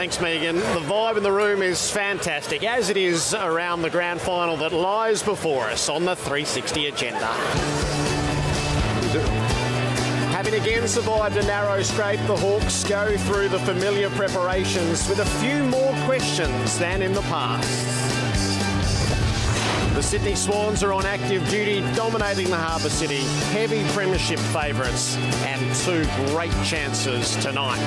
Thanks, Megan. The vibe in the room is fantastic, as it is around the grand final that lies before us on the 360 agenda. Having again survived a narrow scrape, the Hawks go through the familiar preparations with a few more questions than in the past. The Sydney Swans are on active duty, dominating the Harbour City. Heavy premiership favourites and two great chances tonight.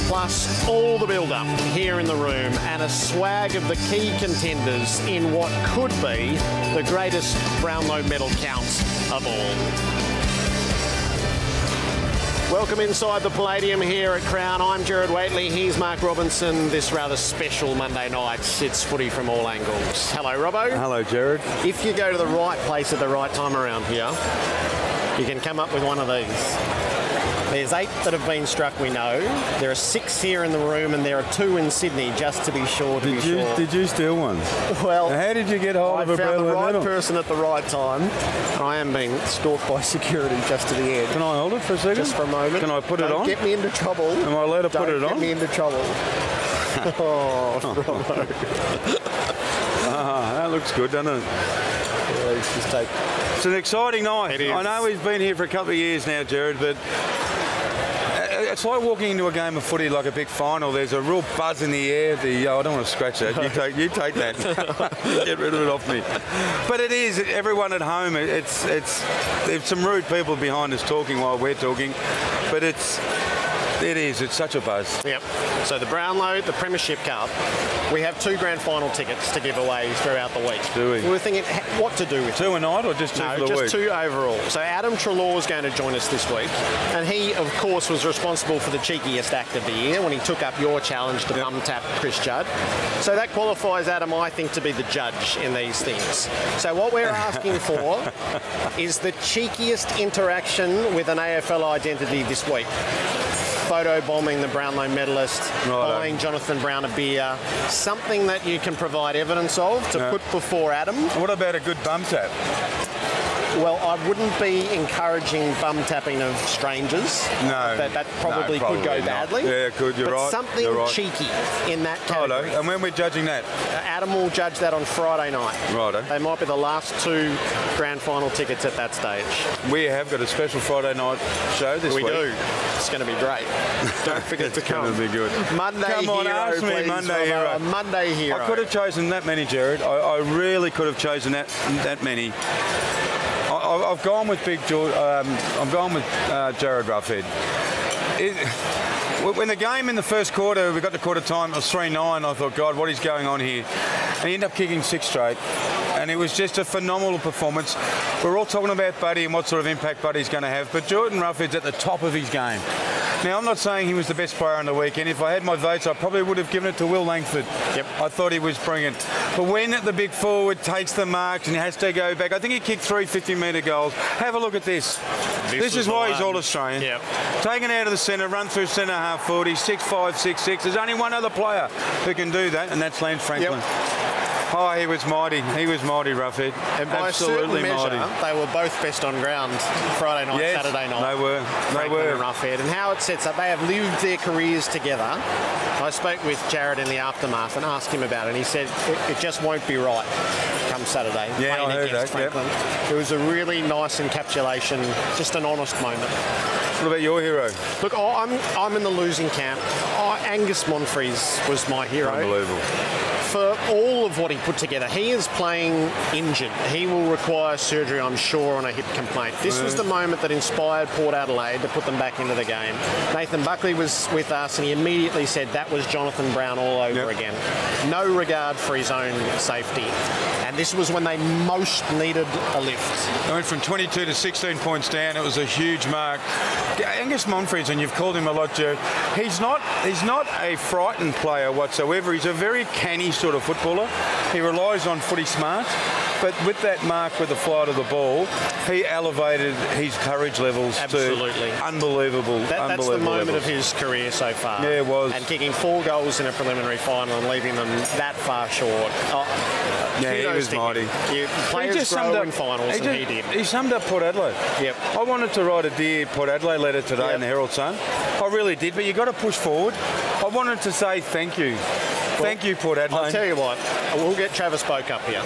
Plus all the build-up here in the room and a swag of the key contenders in what could be the greatest Brownlow medal count of all. Welcome inside the Palladium here at Crown. I'm Gerard Waitley, he's Mark Robinson. This rather special Monday night, it's footy from all angles. Hello, Robbo. Hello, Gerard. If you go to the right place at the right time around here, you can come up with one of these. There's 8 that have been struck, we know. There are 6 here in the room and there are 2 in Sydney, just to be sure. Did you steal one? Well, how did you get hold of a Brownlow medal? I found the right medal? person at the right time. I am being stalked by security just to the edge. Can I hold it for a second? Just for a moment. Can I put it on? Don't get me into trouble. Am I allowed to put it on? Don't get me into trouble. Bravo. That looks good, doesn't it? It's an exciting night. It is. I know we've been here for a couple of years now, Gerard, but it's like walking into a game of footy like a big final. There's a real buzz in the air. I don't want to scratch that. You take that. Get rid of it off me. But it is. Everyone at home. There's some rude people behind us talking while we're talking, but it's such a buzz. Yep. So the Brownlow, the Premiership Cup, we have 2 grand final tickets to give away throughout the week. Do we? We were thinking what to do with 2 a night or just 2 for the week? No, just 2 overall. So Adam Treloar is going to join us this week, and he, of course, was responsible for the cheekiest act of the year when he took up your challenge to bum tap Chris Judd. So that qualifies Adam, I think, to be the judge in these things. So what we're asking for is the cheekiest interaction with an AFL identity this week. Photo bombing the Brownlow medalist, buying Jonathan Brown a beer, something that you can provide evidence of to put before Adam. What about a good bum tap? Well, I wouldn't be encouraging bum tapping of strangers. No. That probably could go badly. Yeah, it could, you're right. But something cheeky in that category. And when we're judging that? Adam will judge that on Friday night. Righto. They might be the last 2 grand final tickets at that stage. We have got a special Friday night show this week. We do. It's going to be great. Don't forget to come. It's going to be good. Monday come on, hero, ask me, please, Monday hero. A Monday hero. I could have chosen that many, Gerard. I really could have chosen that many. I've gone with Big George. I'm going with Jared Roughhead. When the game in the first quarter, we got to quarter time, it was 3-9. I thought, God, what is going on here? And he ended up kicking 6 straight. And it was just a phenomenal performance. We're all talking about Buddy and what sort of impact Buddy's going to have, but Jordan Roughhead's at the top of his game. Now, I'm not saying he was the best player on the weekend. If I had my votes, I probably would have given it to Will Langford. Yep. I thought he was brilliant. But when the big forward takes the marks and he has to go back, I think he kicked 3 50-metre goals. Have a look at this. This is why he's All-Australian. Yep. Taken out of the centre, run through centre half 40, 6'5", 6'6". There's only one other player who can do that, and that's Lance Franklin. Yep. Oh, he was mighty. He was mighty, Roughhead. And by absolutely a certain measure, they were both best on ground Friday night, Saturday night. They were. Franklin and Roughhead. And how it sets up, they have lived their careers together. I spoke with Jared in the aftermath and asked him about it, and he said it just won't be right come Saturday. Yeah, I heard that. Franklin. Yep. It was a really nice encapsulation, just an honest moment. What about your hero? Look, I'm in the losing camp. Angus Monfries was my hero. Unbelievable. For all of what he put together, he is playing injured. He will require surgery, I'm sure, on a hip complaint. This was the moment that inspired Port Adelaide to put them back into the game. Nathan Buckley was with us and he immediately said that was Jonathan Brown all over again. No regard for his own safety. And this was when they most needed a lift. They went from 22 to 16 points down. It was a huge mark. Angus Monfries, and you've called him a lot, Jared, he's not a frightened player whatsoever. He's a very canny sort of footballer. He relies on footy smart. But with that mark with the flight of the ball, he elevated his courage levels Absolutely. to unbelievable. That's the moment levels. of his career so far. Yeah, it was. And kicking 4 goals in a preliminary final and leaving them that far short. Yeah, he was mighty. Players grow in finals, and he did. He summed up Port Adelaide. Yep. I wanted to write a Dear Port Adelaide letter today in the Herald Sun. I really did, but you got to push forward. I wanted to say thank you. Thank you, Port Adelaide. I'll tell you what, we'll get Travis Boak up here,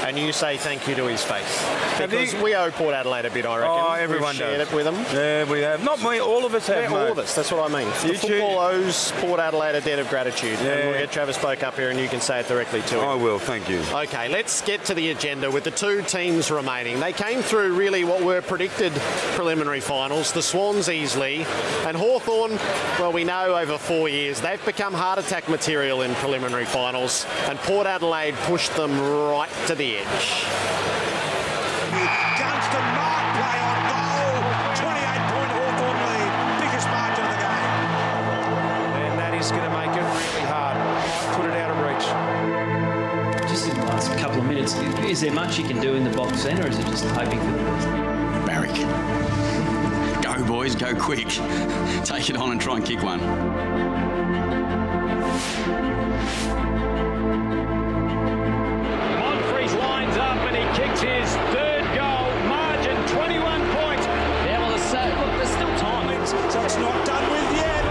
and you say thank you to his face. Because we owe Port Adelaide a bit, I reckon. Oh, everyone We've shared does. it with them. Yeah, we have. Not me, all of us have, Yeah, all of us, that's what I mean. The football owes Port Adelaide a debt of gratitude. Yeah. And we'll get Travis Boak up here and you can say it directly to him. I will, thank you. Okay, let's get to the agenda with the 2 teams remaining. They came through really what were predicted preliminary finals, the Swans easily, and Hawthorn, well, we know over 4 years, they've become heart attack material in preliminary finals, and Port Adelaide pushed them right to the edge. Gunston mark play on goal, 28-point Hawthorn lead, biggest margin of the game. And that is going to make it really hard. Put it out of reach. Just in the last couple of minutes, is there much you can do in the box then, or is it just hoping for the best? Barrick. Go, boys, go quick. Take it on and try and kick one. Monfries lines up and he kicks his 3rd goal. Margin 21 points. Yeah, well, look, there's still time. So it's not done with yet.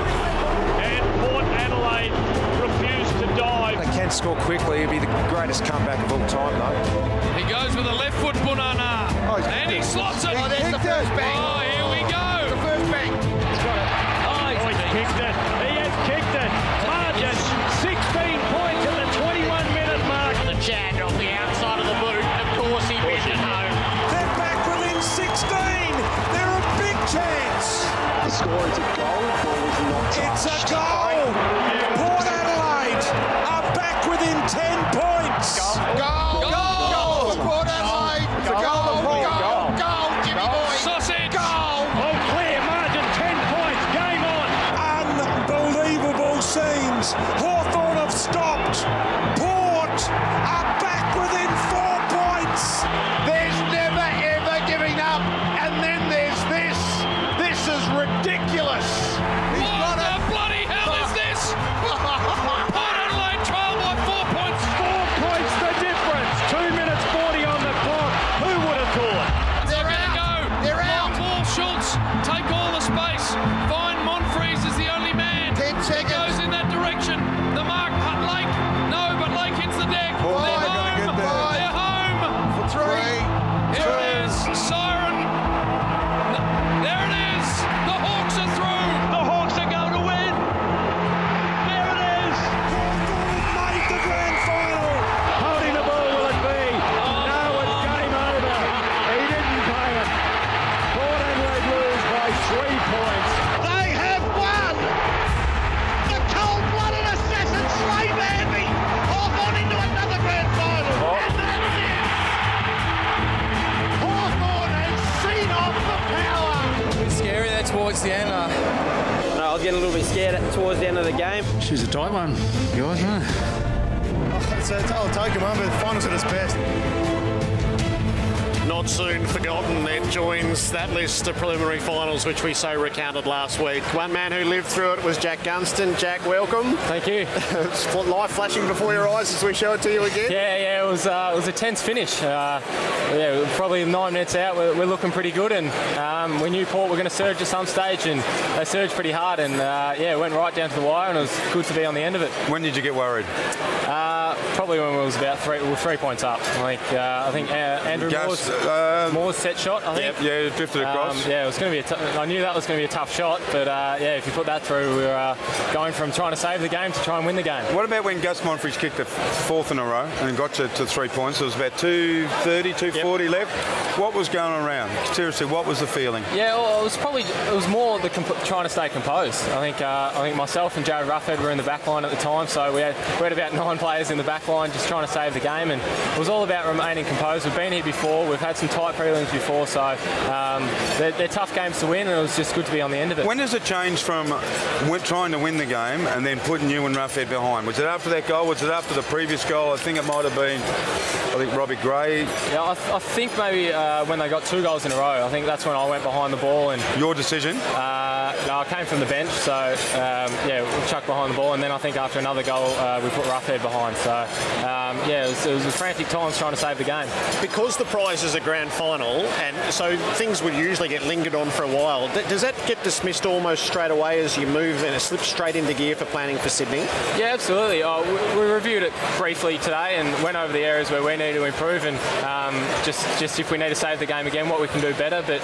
And Port Adelaide refused to dive. They can score quickly. It'd be the greatest comeback of all time, though. He goes with a left foot banana. And he slots it. Oh, there's the first bang. Oh, here we go. The first bang. He's got it. Oh, he's kicked it. He has kicked it. Margin 16 points at the 21-minute mark. The Chad off the outside of the boot. Of course he missed it home. They're back within 16. They're a big chance. The score is a goal. Ball was not touched. It's a goal. Port Adelaide are back within 10 points. Goal! Goal! Port Adelaide! It's a goal! Goal! Jimmy boy! Sausage. Goal! Oh, clear. Margin 10 points. Game on. Unbelievable scenes. Hawthorn have stopped. Port are back within 4 points. There's never ever giving up, and then there's this. This is ridiculous. He's What got the it. bloody hell is this? Port Adelaide trail by 4 points. 4 points the difference. 2 minutes 40 on the clock. Who would have thought? They're going to go. They're Long out. ball, Schultz. Take all the space. Find Monfries is the only man. 10 seconds. He goes in that direction. The mark, Lake. No, but Lake hits the deck. Five. They're home. Gotta get there. They're home. For 3. Here it is. Siren. There it is. The Hawks are through. The Hawks are going to win. There it is. Made the grand final. Holding the ball will it be? No, it's game over. He didn't pay it. Port Adelaide lose by 3 points. They have won. The cold-blooded assassin Slade Manby off on into another grand final. And that's it. Hawthorn has seen off the power. Scary there towards the end. I was getting a little bit scared towards the end of the game. She's a tight one, guys, huh? I'll take him on, but finals at its best. Not soon forgotten, it joins that list of preliminary finals which we so recounted last week. One man who lived through it was Jack Gunston. Jack, welcome. Thank you. Life flashing before your eyes as we show it to you again. Yeah, it was a tense finish. Probably 9 minutes out, we're looking pretty good, and we knew Port were going to surge at some stage, and they surged pretty hard, and it went right down to the wire, and it was good to be on the end of it. When did you get worried? Probably when we was about 3 points up. I think Andrew Moore's set shot, I think. Yeah, it drifted across. It was going to be I knew that was going to be a tough shot, but if you put that through, we were going from trying to save the game to try and win the game. What about when Gus Monfries kicked the 4th in a row and got you to 3 points? There was about 2:30, 2:40 left. What was going around? Seriously, what was the feeling? Yeah, well, it was more trying to stay composed. I think myself and Jared Ruffhead were in the back line at the time, so we had about 9 players in the back line, just trying to save the game, and it was all about remaining composed. We've been here before, we've had some tight prelims before, so they're tough games to win, and it was just good to be on the end of it. When does it change from trying to win the game and then putting you and Roughhead behind? Was it after that goal? Was it after the previous goal? I think it might have been, Robbie Gray. Yeah, I think maybe when they got 2 goals in a row, I think that's when I went behind the ball. And your decision? No, I came from the bench, so we chucked behind the ball, and then I think after another goal we put Roughhead behind. So it was a frantic times trying to save the game. Because the prize is a grand final, and so things would usually get lingered on for a while. Does that get dismissed almost straight away as you move and it slips straight into gear for planning for Sydney? Yeah, absolutely. We reviewed it briefly today and went over the areas where we need to improve, and just if we need to save the game again, what we can do better. But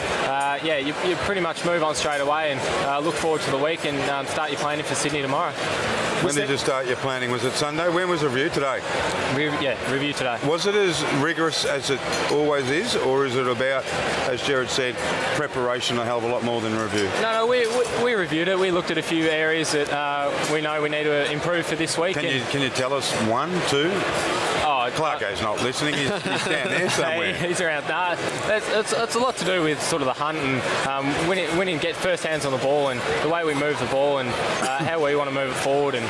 you pretty much move on straight away and look forward to the week and start your planning for Sydney tomorrow. When did you start your planning? Was it Sunday? When was review today? Review today. Was it as rigorous as it always is, or is it about, as Jared said, preparation a hell of a lot more than review? No, we reviewed it. We looked at a few areas that we know we need to improve for this week. Can you tell us 1, 2? Clarko's not listening. He's down there somewhere. He's around. It's a lot to do with sort of the hunt and winning, get first hands on the ball, and the way we move the ball, and how we want to move it forward, and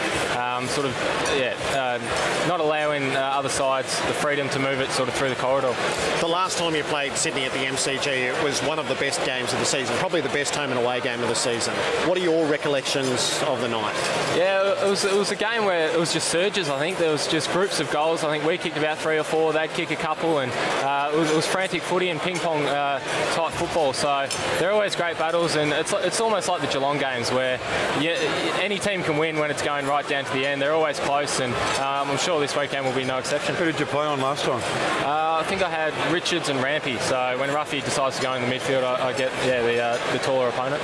not allowing other sides the freedom to move it sort of through the corridor. The last time you played Sydney at the MCG, it was one of the best games of the season, probably the best home and away game of the season. What are your recollections of the night? Yeah, it was a game where it was just surges. I think there was just groups of goals. I think we kicked about 3 or 4, they'd kick a couple, and it was frantic footy and ping pong type football. So they're always great battles, and it's almost like the Geelong games where any team can win when it's going right down to the end. They're always close, and I'm sure this weekend will be no exception. Who did you play on last time? I think I had Richards and Rampy. So when Ruffy decides to go in the midfield, I get the taller opponent.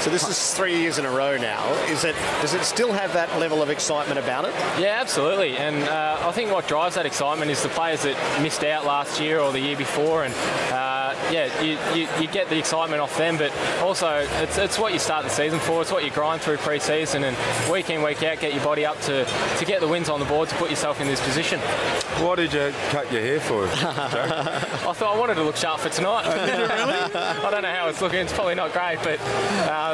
So this is 3 years in a row now. Does it still have that level of excitement about it? Yeah, absolutely. And I think what drives that excitement is the players that missed out last year or the year before, and you get the excitement off them, but also it's what you start the season for. It's what you grind through pre-season, and week in, week out, get your body up to get the wins on the board to put yourself in this position. Why did you cut your hair for, I thought I wanted to look sharp for tonight. Did you really? I don't know how it's looking. It's probably not great, but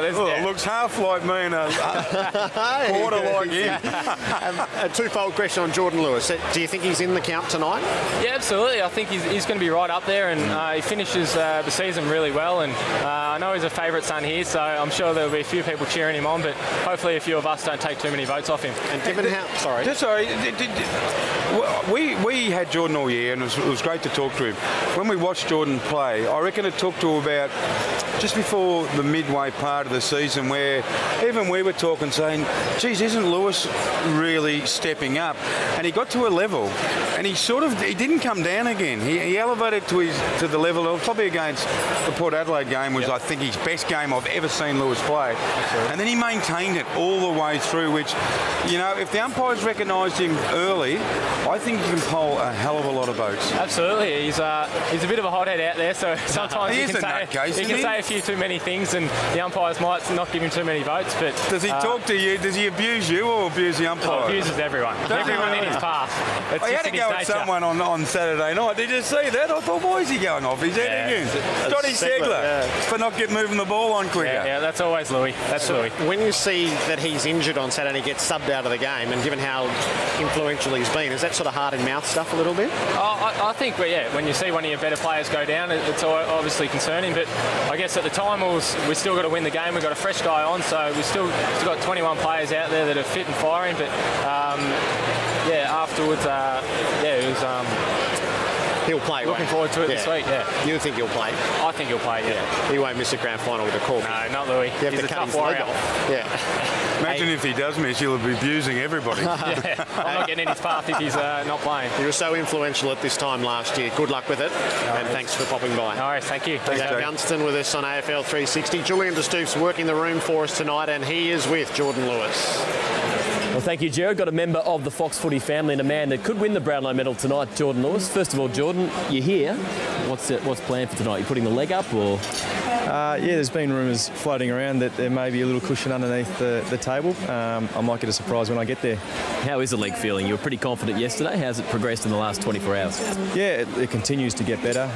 it looks half like me and a quarter like him. A twofold question on Jordan Lewis. Do you think he's in the count tonight? Yeah, absolutely. I think he's going to be right up there, and he finishes the season really well, and I know he's a favourite son here, so I'm sure there'll be a few people cheering him on, but hopefully a few of us don't take too many votes off him. And given how... We had Jordan all year, and it was great to talk to him. When we watched Jordan play, I reckon it took to about just before the midway part of the season where even we were talking, saying, geez, isn't Lewis really stepping up? And he got to a level, and he didn't come down again. He elevated to the level of probably against the Port Adelaide game was, I think, his best game I've ever seen Lewis play. And then he maintained it all the way through, which, if the umpires recognised him early, I think he can poll a hell of a lot of votes. Absolutely. He's a bit of a hothead out there, so sometimes he can say a few too many things, and the umpires might not give him too many votes. But does he talk to you? Does he abuse you or abuse the umpires? He abuses everyone. Everyone in his path. I had to go with someone on Saturday night. Did you see that? I thought, why is he going off his head again? Johnny Segler for not moving the ball on quicker. Yeah, that's always Louis. That's Louis. When you see that he's injured on Saturday and he gets subbed out of the game, and given how influential he's been, is that sort of heart and mouth stuff a little bit? I think, when you see one of your better players go down, it's obviously concerning, but I guess at the time we still got to win the game. We've got a fresh guy on, so we've still got 21 players out there that are fit and firing, but afterwards, it was... He'll play. Looking forward to it this week, yeah. You think he'll play? I think he'll play, yeah. He won't miss a grand final with a call. No, not Louis. He's a tough warrior. Yeah. Imagine if he does miss, he'll be abusing everybody. I'm not getting in his path if he's not playing. He was so influential at this time last year. Good luck with it, and thanks for popping by. No worries, thank you. Gunston with us on AFL 360. Julian De Stoop's working the room for us tonight, and he is with Jordan Lewis. Well, thank you, Jared. Got a member of the Fox Footy family and a man that could win the Brownlow medal tonight, Jordan Lewis. First of all, Jordan, you're here. What's planned for tonight? You putting the leg up, or...? Yeah, there's been rumours floating around that there may be a little cushion underneath the table. I might get a surprise when I get there. How is the league feeling? You were pretty confident yesterday. How's it progressed in the last 24 hours? Yeah, it continues to get better.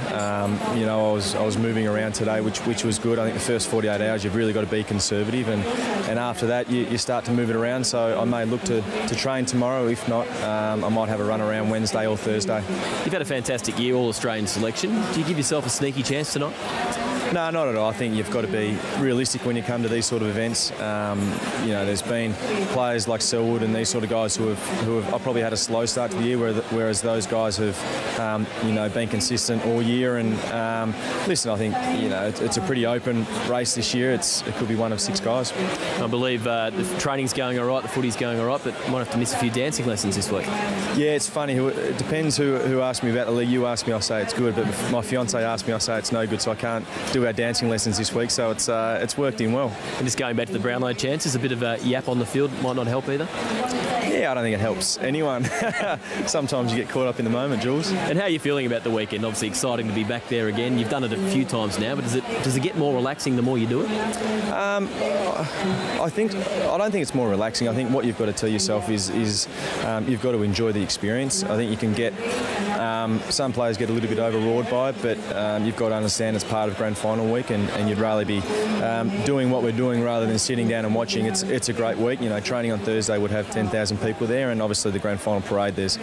You know, I was moving around today, which was good. I think the first 48 hours you've really got to be conservative, and after that you start to move it around. So I may look to train tomorrow. If not, I might have a run around Wednesday or Thursday. You've had a fantastic year, All-Australian selection. Do you give yourself a sneaky chance tonight? No, not at all. I think you've got to be realistic when you come to these sort of events. You know, there's been players like Selwood and these sort of guys who have probably had a slow start to the year, whereas those guys have, you know, been consistent all year. And listen, I think, you know, it's a pretty open race this year. It could be one of 6 guys. I believe the training's going all right, the footy's going all right, but might have to miss a few dancing lessons this week. Yeah, it's funny. It depends who asked me about the league. You ask me, I say it's good, but my fiancée asked me, I say it's no good, so I can't do our dancing lessons this week, so it's worked in well. And just going back to the Brownlow chances, a bit of a yap on the field might not help either? Yeah, I don't think it helps anyone. Sometimes you get caught up in the moment, Jules. And how are you feeling about the weekend? Obviously exciting to be back there again. You've done it a few times now, but does it get more relaxing the more you do it? I don't think it's more relaxing. I think what you've got to tell yourself is you've got to enjoy the experience. I think you can get some players get a little bit overawed by it, but you've got to understand it's part of grand final week, and you'd rather be doing what we're doing rather than sitting down and watching. It's a great week. You know, training on Thursday would have 10,000 people there, and obviously the grand final parade there's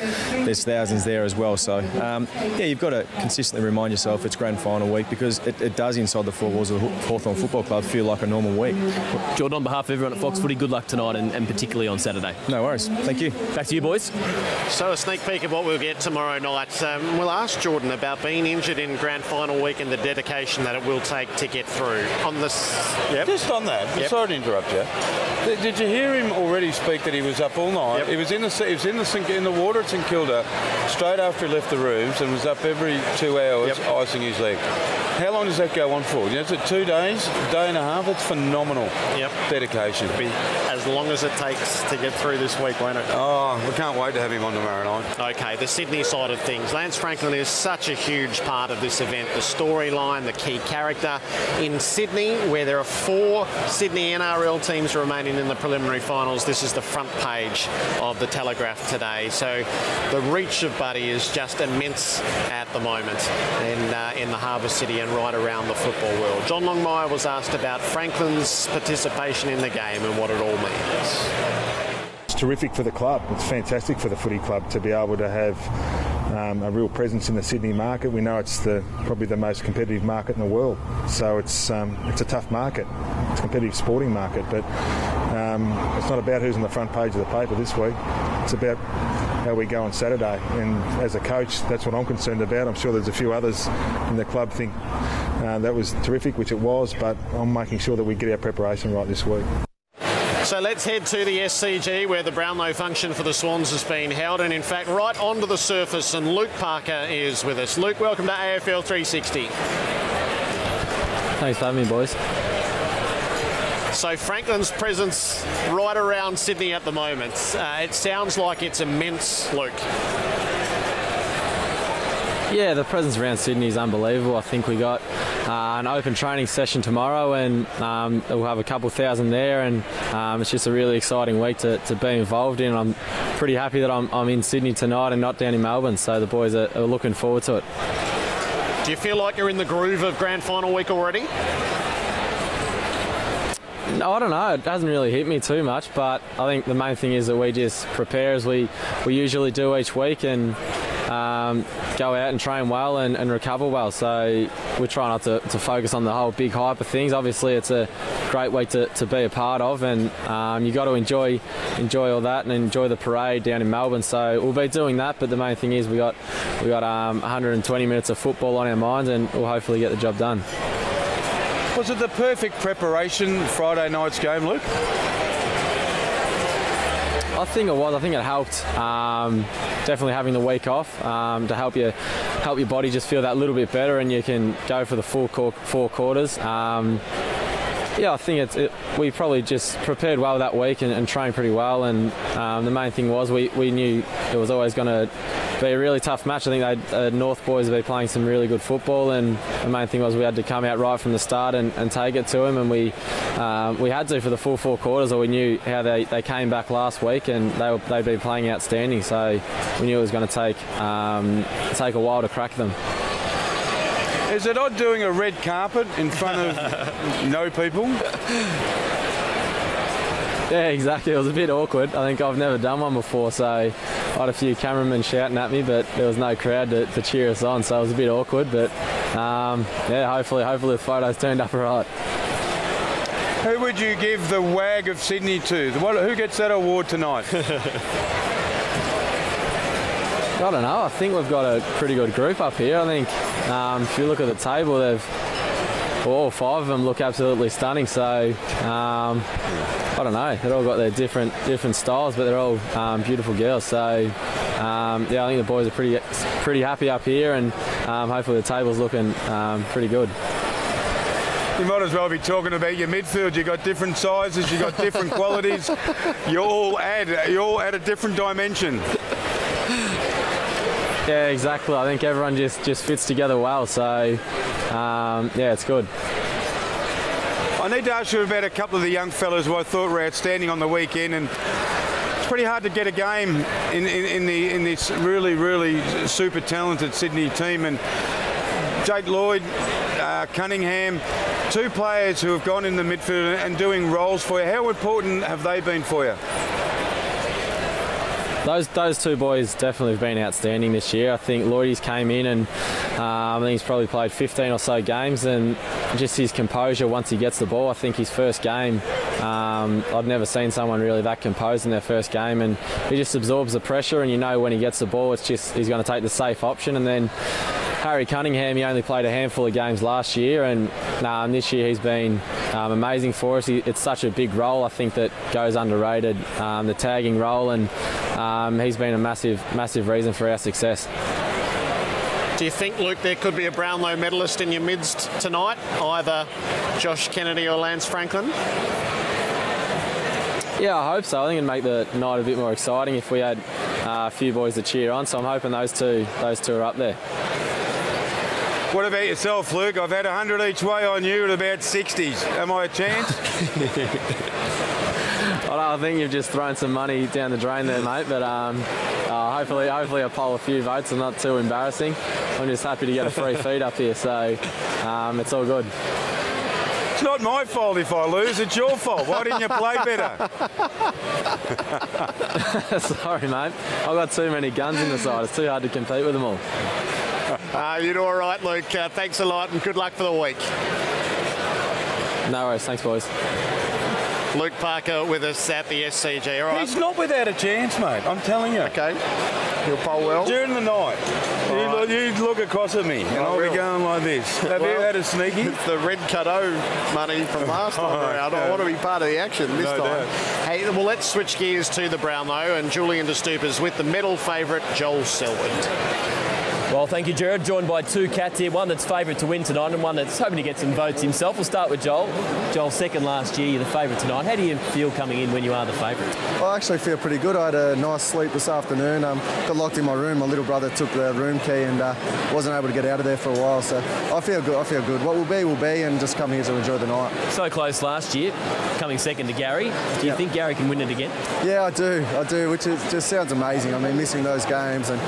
thousands there as well. So yeah, you've got to consistently remind yourself it's grand final week, because it does inside the four walls of the Hawthorn Football Club feel like a normal week. Jordan, on behalf of everyone at Fox Footy, good luck tonight and particularly on Saturday. No worries. Thank you. Back to you, boys. So a sneak peek of what we'll get tomorrow night. We'll ask Jordan about being injured in grand final week and the dedication that it will take to get through. On this, yep. Just on that, sorry to interrupt you. Did you hear him already speak that he was up all night? Yep. He was in the water at St Kilda straight after he left the roofs, and was up every 2 hours icing his leg. How long does that go on for? You know, is it 2 days, a day and a half? It's phenomenal. Yep. Dedication. It'll be as long as it takes to get through this week, won't it? Oh, we can't wait to have him on tomorrow night. Okay, the Sydney side of things. Lance Franklin is such a huge part of this event. The storyline, the key character. In Sydney, where there are 4 Sydney NRL teams remaining in the preliminary finals, this is the front page of the Telegraph today. So the reach of Buddy is just immense at the moment in the Harbour City and right around the football world. John Longmire was asked about Franklin's participation in the game and what it all means. It's terrific for the club. It's fantastic for the footy club to be able to have a real presence in the Sydney market. We know it's probably the most competitive market in the world, so it's a tough market. It's a competitive sporting market, but it's not about who's on the front page of the paper this week. It's about how we go on Saturday, and as a coach, that's what I'm concerned about. I'm sure there's a few others in the club think that was terrific, which it was, but I'm making sure that we get our preparation right this week. So let's head to the SCG, where the Brownlow function for the Swans has been held, and in fact right onto the surface, and Luke Parker is with us. Luke, welcome to AFL 360. Thanks for having me, boys. So Franklin's presence right around Sydney at the moment, it sounds like it's immense, Luke. Yeah, the presence around Sydney is unbelievable. I think we got an open training session tomorrow, and we'll have a couple thousand there, and it's just a really exciting week to be involved in. I'm pretty happy that I'm in Sydney tonight and not down in Melbourne, so the boys are looking forward to it. Do you feel like you're in the groove of grand final week already? No, I don't know. It hasn't really hit me too much, but I think the main thing is that we just prepare as we usually do each week, and go out and train well and recover well. So we try not to focus on the whole big hype of things. Obviously, it's a great week to be a part of, and you got to enjoy all that and enjoy the parade down in Melbourne. So we'll be doing that, but the main thing is we got 120 minutes of football on our minds, and we'll hopefully get the job done. Was it the perfect preparation Friday night's game, Luke? I think it was. I think it helped. Definitely having the week off to help your body just feel that little bit better, and you can go for the full 4 quarters. Yeah, I think we probably just prepared well that week and trained pretty well, and the main thing was we knew it was always going to be a really tough match. I think the North boys have been playing some really good football, and the main thing was we had to come out right from the start and take it to them, and we had to for the full 4 quarters, or we knew how they came back last week, and they'd been playing outstanding, so we knew it was going to take a while to crack them. Is it odd doing a red carpet in front of no people? Yeah, exactly. It was a bit awkward. I think I've never done one before, so I had a few cameramen shouting at me, but there was no crowd to cheer us on, so it was a bit awkward. But yeah, hopefully the photos turned up right. Who would you give the Wag of Sydney to? Who gets that award tonight? I don't know. I think we've got a pretty good group up here. I think if you look at the table, all 5 of them look absolutely stunning. So I don't know. They've all got their different styles, but they're all beautiful girls. So yeah, I think the boys are pretty happy up here, and hopefully the table's looking pretty good. You might as well be talking about your midfield. You've got different sizes, you've got different qualities. You all add a different dimension. Yeah, exactly. I think everyone just fits together well. So yeah, it's good. I need to ask you about a couple of the young fellas who I thought were outstanding on the weekend, and it's pretty hard to get a game in this really super talented Sydney team. And Jake Lloyd, Cunningham, 2 players who have gone in the midfield and doing roles for you. How important have they been for you? Those 2 boys definitely have been outstanding this year. I think Lloydie's came in, and I think he's probably played 15 or so games, and just his composure once he gets the ball. I think his first game, I've never seen someone really that composed in their first game, and he just absorbs the pressure, and you know when he gets the ball, it's just he's going to take the safe option. And then Harry Cunningham, he only played a handful of games last year, and this year he's been amazing for us. It's such a big role, I think, that goes underrated, the tagging role, and he's been a massive reason for our success. Do you think, Luke, there could be a Brownlow medalist in your midst tonight, either Josh Kennedy or Lance Franklin? Yeah, I hope so. I think it'd make the night a bit more exciting if we had a few boys to cheer on, so I'm hoping those two are up there. What about yourself, Luke? I've had 100 each way on you at about 60s. Am I a chance? I think you've just thrown some money down the drain there, mate, but hopefully I poll a few votes and not too embarrassing. I'm just happy to get a free feed up here, so it's all good. It's not my fault if I lose, it's your fault. Why didn't you play better? Sorry, mate. I've got too many guns in the side. It's too hard to compete with them all. You're all right, Luke. Thanks a lot, and good luck for the week. No worries. Thanks, boys. Luke Parker with us at the SCG. All right. He's not without a chance, mate. I'm telling you. Okay. He'll poll well. During the night, you look across at me, and I'll be going like this. Have you had a sneaky? It's the red Cadeau money from last time around. I want to be part of the action this time. Doubt. Hey, well, let's switch gears to the Brownlow, and Julian De Stupers with the medal favourite, Joel Selwood. Well, thank you, Jared. Joined by 2 cats here, one that's favourite to win tonight and one that's hoping to get some votes himself. We'll start with Joel. Joel, second last year, you're the favourite tonight. How do you feel coming in when you are the favourite? I actually feel pretty good. I had a nice sleep this afternoon. Got locked in my room. My little brother took the room key and wasn't able to get out of there for a while. So I feel good. What will be, and just come here to enjoy the night. So close last year, coming second to Gary. Do you think Gary can win it again? Yeah, I do, which just sounds amazing. I mean, missing those games, and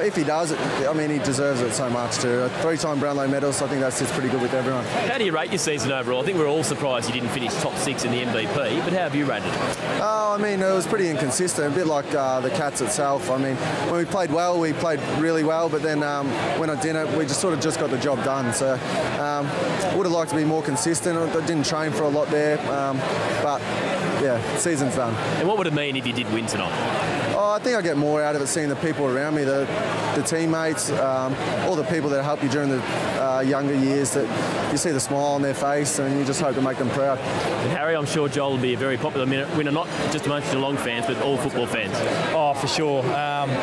if he does, I mean, he deserves it so much too. A 3-time Brownlow medalist, I think that sits pretty good with everyone. How do you rate your season overall? I think we're all surprised you didn't finish top 6 in the MVP, but how have you rated it? I mean, it was pretty inconsistent, a bit like the Cats itself. I mean, when we played well, we played really well, but then when I didn't, we just got the job done. So would have liked to be more consistent. I didn't train for a lot there, but yeah, season's done. And what would it mean if you did win tonight? Oh, I think I get more out of it seeing the people around me, the teammates, all the people that help you during the younger years, that you see the smile on their face and you just hope to make them proud. And Harry, I'm sure Joel will be a very popular winner, not just amongst Geelong fans, but all football fans. Oh, for sure.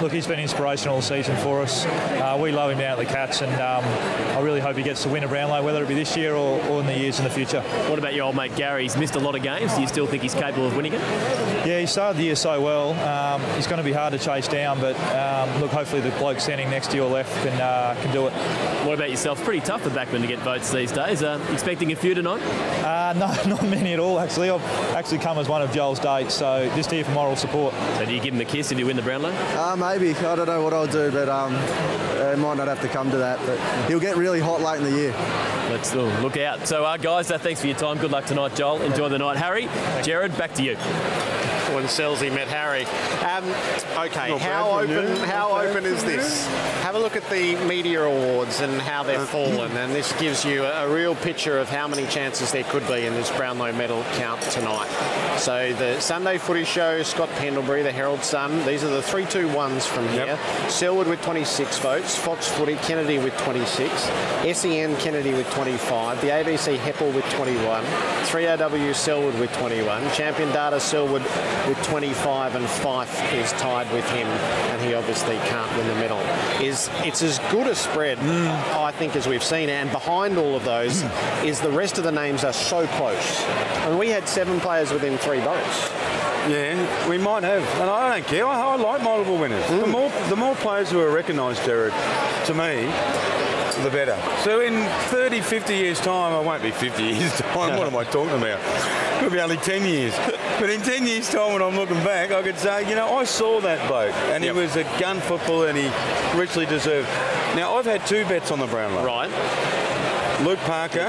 Look, he's been inspirational all season for us. We love him down at the Cats, and I really hope he gets to win a Brownlow, whether it be this year or in the years in the future. What about your old mate Gary? He's missed a lot of games. Do you still think he's capable of winning it? Yeah, he started the year so well. He's going to be hard to chase down, but look, hopefully the bloke standing next to your left can do it. What about yourself? Pretty tough for backmen to get votes these days. Expecting a few tonight? No, not many at all, actually. I've actually come as one of Joel's dates, so just here for moral support. So do you give him a kiss if you win the Brownlow? Maybe. I don't know what I'll do, but it might not have to come to that. But he'll get really hot late in the year. Let's look out. So, guys, thanks for your time. Good luck tonight, Joel. Enjoy the night. Harry, Jared, back to you. When Selzy met Harry. Okay, how open is this? Have a look at the media awards and how they've fallen, and this gives you a real picture of how many chances there could be in this Brownlow medal count tonight. So the Sunday Footy Show, Scott Pendlebury, the Herald Sun, these are the 3-2-1s from here. Selwood with 26 votes, Fox Footy, Kennedy with 26, SEN Kennedy with 25, the ABC Heppel with 21, 3AW Selwood with 21, Champion Data Selwood with 25, and Fife is tied with him, and he obviously can't win the medal. It's as good a spread, I think, as we've seen, and behind all of those is the rest of the names are so close. I mean, we had 7 players within 3 votes. Yeah, we might have, and I don't care. I like multiple winners. The more players who are recognised, Derek, to me, the better. So in 30, 50 years' time, I won't be 50 years' time, what am I talking about? Could be only 10 years. But in 10 years' time, when I'm looking back, I could say, I saw that bloke, and he was a gun footballer, and he richly deserved. Now, I've had 2 bets on the Brownlow. Right. Luke Parker.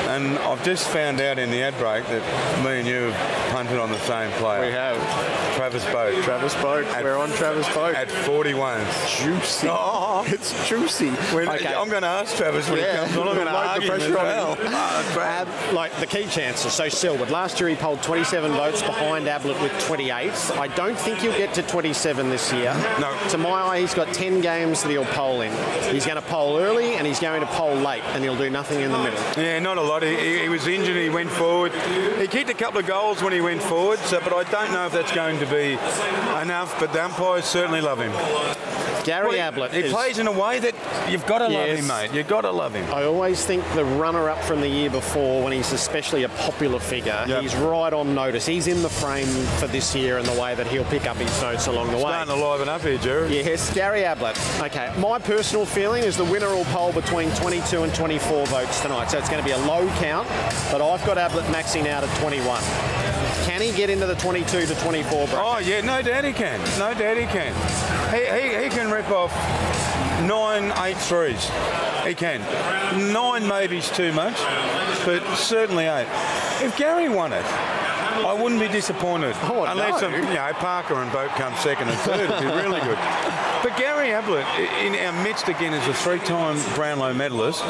And I've just found out in the ad break that me and you have punted on the same player. We have. Travis Boak. We're on Travis Boak. At 41. Juicy. Oh, it's juicy. Okay. I'm going to ask Travis when he comes on. I'm going to argue him as well. Like the key chances. So Selwood, last year he polled 27 votes behind Ablett with 28. I don't think he'll get to 27 this year. No. To my eye, he's got 10 games that he'll poll in. He's going to poll early and he's going to poll late, and he'll do nothing in the middle. Yeah, not a lot. He was injured, he went forward. He kicked a couple of goals when he went forward, but I don't know if that's going to be enough, but the umpires certainly love him. Gary Ablett. He plays in a way that you've got to love him, mate. You've got to love him. I always think the runner-up from the year before, when he's especially a popular figure, he's right on notice. He's in the frame for this year in the way that he'll pick up his notes along the way. Starting to liven up here, Jared. Yes, Gary Ablett. Okay, my personal feeling is the winner will poll between 22 and 24 votes tonight, so it's going to be a low count, but I've got Ablett maxing out at 21. Can he get into the 22 to 24 bracket? Oh, yeah, no doubt he can. No doubt he can. He can rip off 9 8-3s. He can. 9 maybe's too much, but certainly 8. If Gary won it, I wouldn't be disappointed. Unless Parker and Boak come second and third. It'd be really good. But Gary Ablett, in our midst again as a 3-time Brownlow medalist,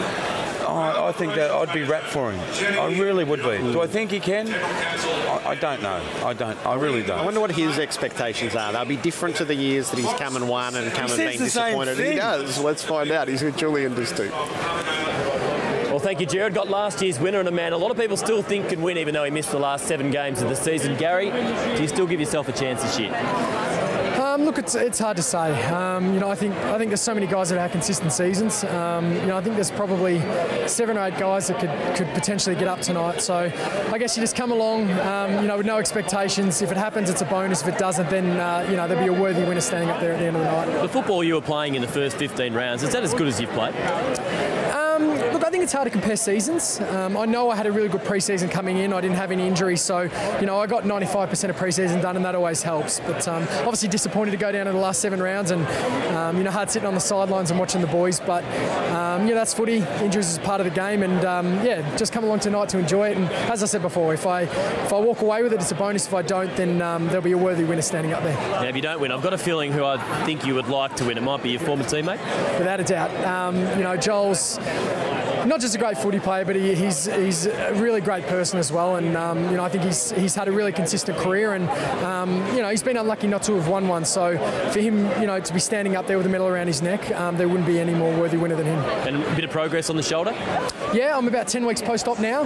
I think that I'd be wrapped for him. I really would be. Do I think he can? I don't know. I really don't. I wonder what his expectations are. They'll be different to the years that he's come and won and come and been disappointed. He does. Let's find out. He's with Julian Distu. Well, thank you, Jared. Got last year's winner and a man a lot of people still think can win, even though he missed the last 7 games of the season. Gary, do you still give yourself a chance this year? Look, it's hard to say. I think there's so many guys that have consistent seasons. I think there's probably 7 or 8 guys that could potentially get up tonight. So I guess you just come along, with no expectations. If it happens, it's a bonus. If it doesn't, then there'll be a worthy winner standing up there at the end of the night. The football you were playing in the first 15 rounds, is that as good as you've played? Look, I think it's hard to compare seasons. I know I had a really good pre-season coming in. I didn't have any injuries, so I got 95% of pre-season done, and that always helps. But obviously disappointed to go down to the last 7 rounds, and hard sitting on the sidelines and watching the boys. But that's footy. Injuries is part of the game, and just come along tonight to enjoy it. And as I said before, if I walk away with it, it's a bonus. If I don't, then there'll be a worthy winner standing up there. Now, if you don't win, I've got a feeling who I think you would like to win. It might be your former teammate. Without a doubt. Joel's not just a great footy player, but he's a really great person as well. And I think he's had a really consistent career, and he's been unlucky not to have won one. So for him, to be standing up there with a medal around his neck, there wouldn't be any more worthy winner than him. And a bit of progress on the shoulder? Yeah, I'm about 10 weeks post-op now.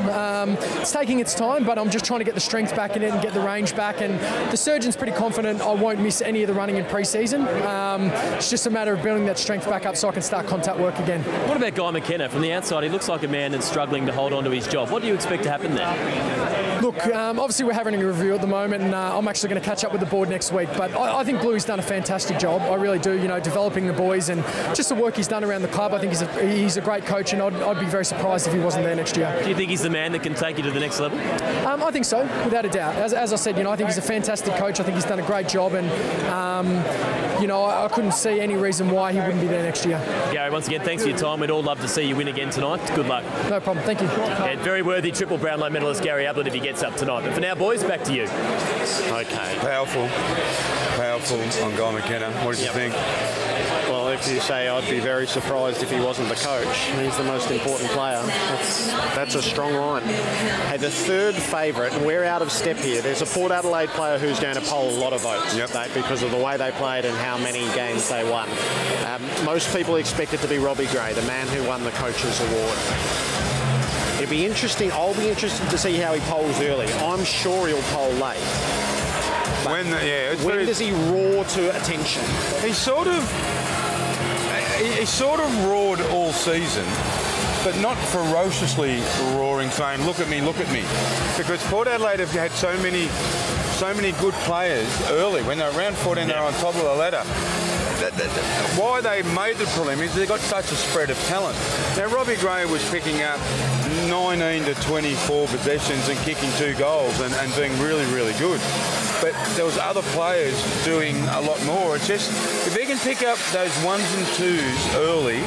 It's taking its time, but I'm just trying to get the strength back in it and get the range back. And the surgeon's pretty confident I won't miss any of the running in pre-season. It's just a matter of building that strength back up so I can start contact work again. What about Guy McKenna? From the outside, he looks like a man that's struggling to hold on to his job. What do you expect to happen there? Look, obviously we're having a review at the moment, and I'm actually going to catch up with the board next week. But I think Bluey's done a fantastic job. I really do, developing the boys and just the work he's done around the club. I think he's a great coach, and I'd be very surprised if he wasn't there next year. Do you think he's the man that can take you to the next level? I think so, without a doubt. As I said, I think he's a fantastic coach. I think he's done a great job, and I couldn't see any reason why he wouldn't be there next year. Gary, once again, thanks for your time. We'd all love to see you win again tonight. Good luck. No problem. Thank you. And very worthy triple Brownlow medalist Gary Ablett if he gets up tonight. But for now, boys, back to you. Okay. Powerful on Guy McKenna. What did you think? Well, if you say I'd be very surprised if he wasn't the coach. He's the most important player. That's a strong line. Hey, the third favourite, and we're out of step here. There's a Port Adelaide player who's going to poll a lot of votes because of the way they played and how many games they won. Most people expect it to be Robbie Gray, the man who won the Coach's Award. It'll be interesting. I'll be interested to see how he polls early. I'm sure he'll poll late. When does he roar to attention? He sort of roared all season, but not ferociously roaring, saying, look at me, look at me. Because Port Adelaide have had so many good players early. When they're around 14, they're on top of the ladder. Why they made the prelim is they got such a spread of talent. Now, Robbie Gray was picking up 19 to 24 possessions and kicking 2 goals and being really, really good. But there was other players doing a lot more. It's just, if they can pick up those 1s and 2s early,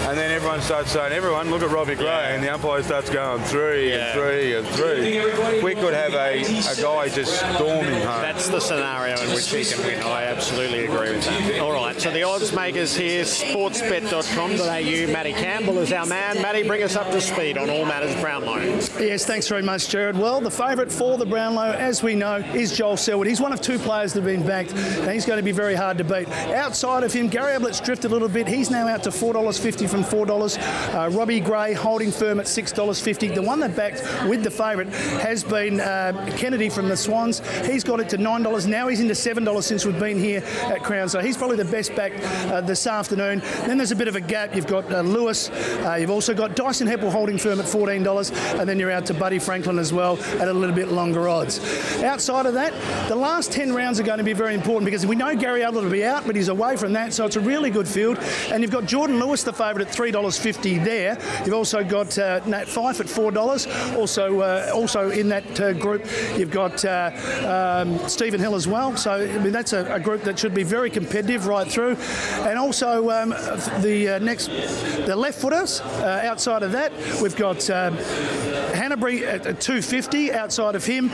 and then everyone starts saying, everyone, look at Robbie Gray, and the umpire starts going 3 and 3 and 3. We could have a guy just storming home. That's the scenario in which he can win. I absolutely agree with that. All right, so the odds makers here, sportsbet.com.au. Matty Campbell is our man. Matty, bring us up to speed on all matters Brownlow. Yes, thanks very much, Jared. Well, the favourite for the Brownlow, as we know, is Joel Selwood. He's one of 2 players that have been backed, and he's going to be very hard to beat. Outside of him, Gary Ablett's drifted a little bit. He's now out to $4.50 from $4. Robbie Gray holding firm at $6.50. The one that backed with the favourite has been Kennedy from the Swans. He's got it to $9. Now he's into $7 since we've been here at Crown. So he's probably the best back this afternoon. Then there's a bit of a gap. You've got Lewis. You've also got Dyson Heppel holding firm at $14. And then you're out to Buddy Franklin as well at a little bit longer odds. Outside of that, the last 10 rounds are going to be very important because we know Gary Ablett will be out, but he's away from that. So it's a really good field. And you've got Jordan Lewis, the favourite, at $3.50 there. You've also got Nat Fyfe at $4. Also in that group, you've got Stephen Hill as well. So I mean, that's a group that should be very competitive right through. And also the left footers. Outside of that, we've got Hanbury at $2.50. Outside of him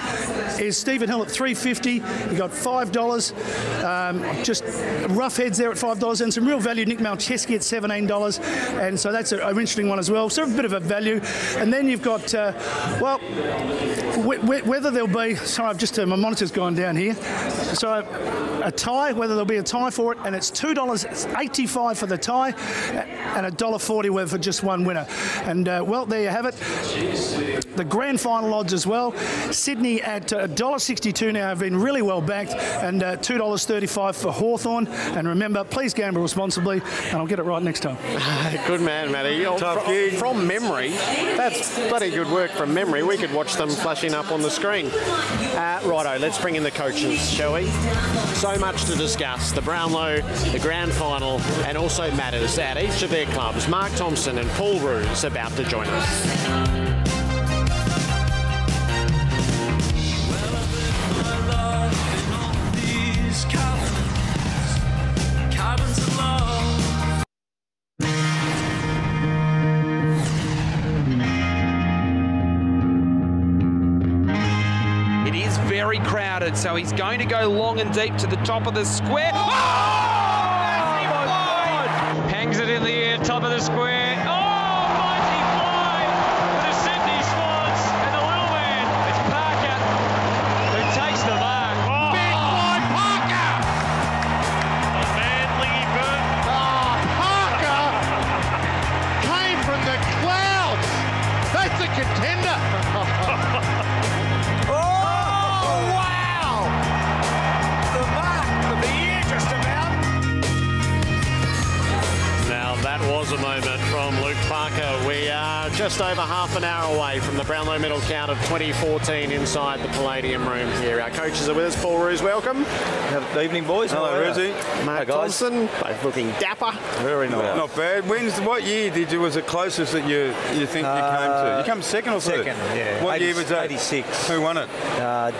is Stephen Hill at $3.50. You've got $5. Just rough heads there at $5 and some real value. Nick Malcheski at $17. And so that's an interesting one as well. So a bit of a value. And then you've got, whether there'll be, sorry, I've just, my monitor's gone down here. So a tie, whether there'll be a tie for it, and it's $2.85 for the tie and $1.40 for just one winner. And, well, there you have it. The grand final odds as well. Sydney at $1.62 now have been really well backed, and $2.35 for Hawthorn. And remember, please gamble responsibly, and I'll get it right next time. Good man, Matty. From memory, that's bloody good work from memory. We could watch them flashing up on the screen. Righto, let's bring in the coaches, shall we? So much to discuss. The Brownlow, the grand final, and also matters at each of their clubs. Mark Thompson and Paul Roos about to join us. Very crowded, so he's going to go long and deep to the top of the square. Oh! Hangs it in the air, top of the square. Oh, mighty a moment from Luke Parker. We are just over half an hour away from the Brownlow medal count of 2014 inside the Palladium room here. Our coaches are with us. Paul Roos, welcome. Good evening, boys. Hello, Roosy. Mark Thompson, both looking dapper. Very nice. Not bad. What year was the closest that you think you came to? You come second or third? Second, yeah. What year was that? 86. Who won it?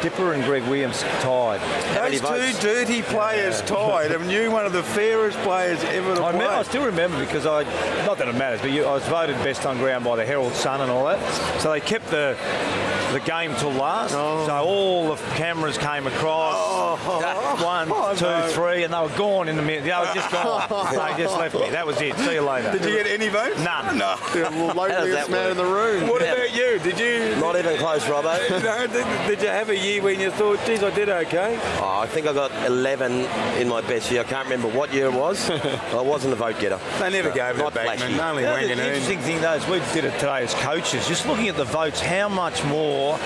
Dipper and Greg Williams tied. Those two dirty players tied, and you one of the fairest players ever to play. I still remember because not that it matters, but I was voted best on ground by the Herald Sun and all that. So they kept the game till last. So all the cameras came across. 1, 2, 3, and they were gone in the minute. They were just gone. They just left me. That was it. See you later. Did you get any votes? None. No. The loneliest man in the room. What about you? Did you? Not even close, Robbo. No, did you have a year when you thought, geez, I did okay? I think I got 11 in my best year. I can't remember what year it was. I wasn't a vote getter. They never gave it back, man. Only when you The interesting thing, though, is we did it today as coaches, just looking at the votes, how much more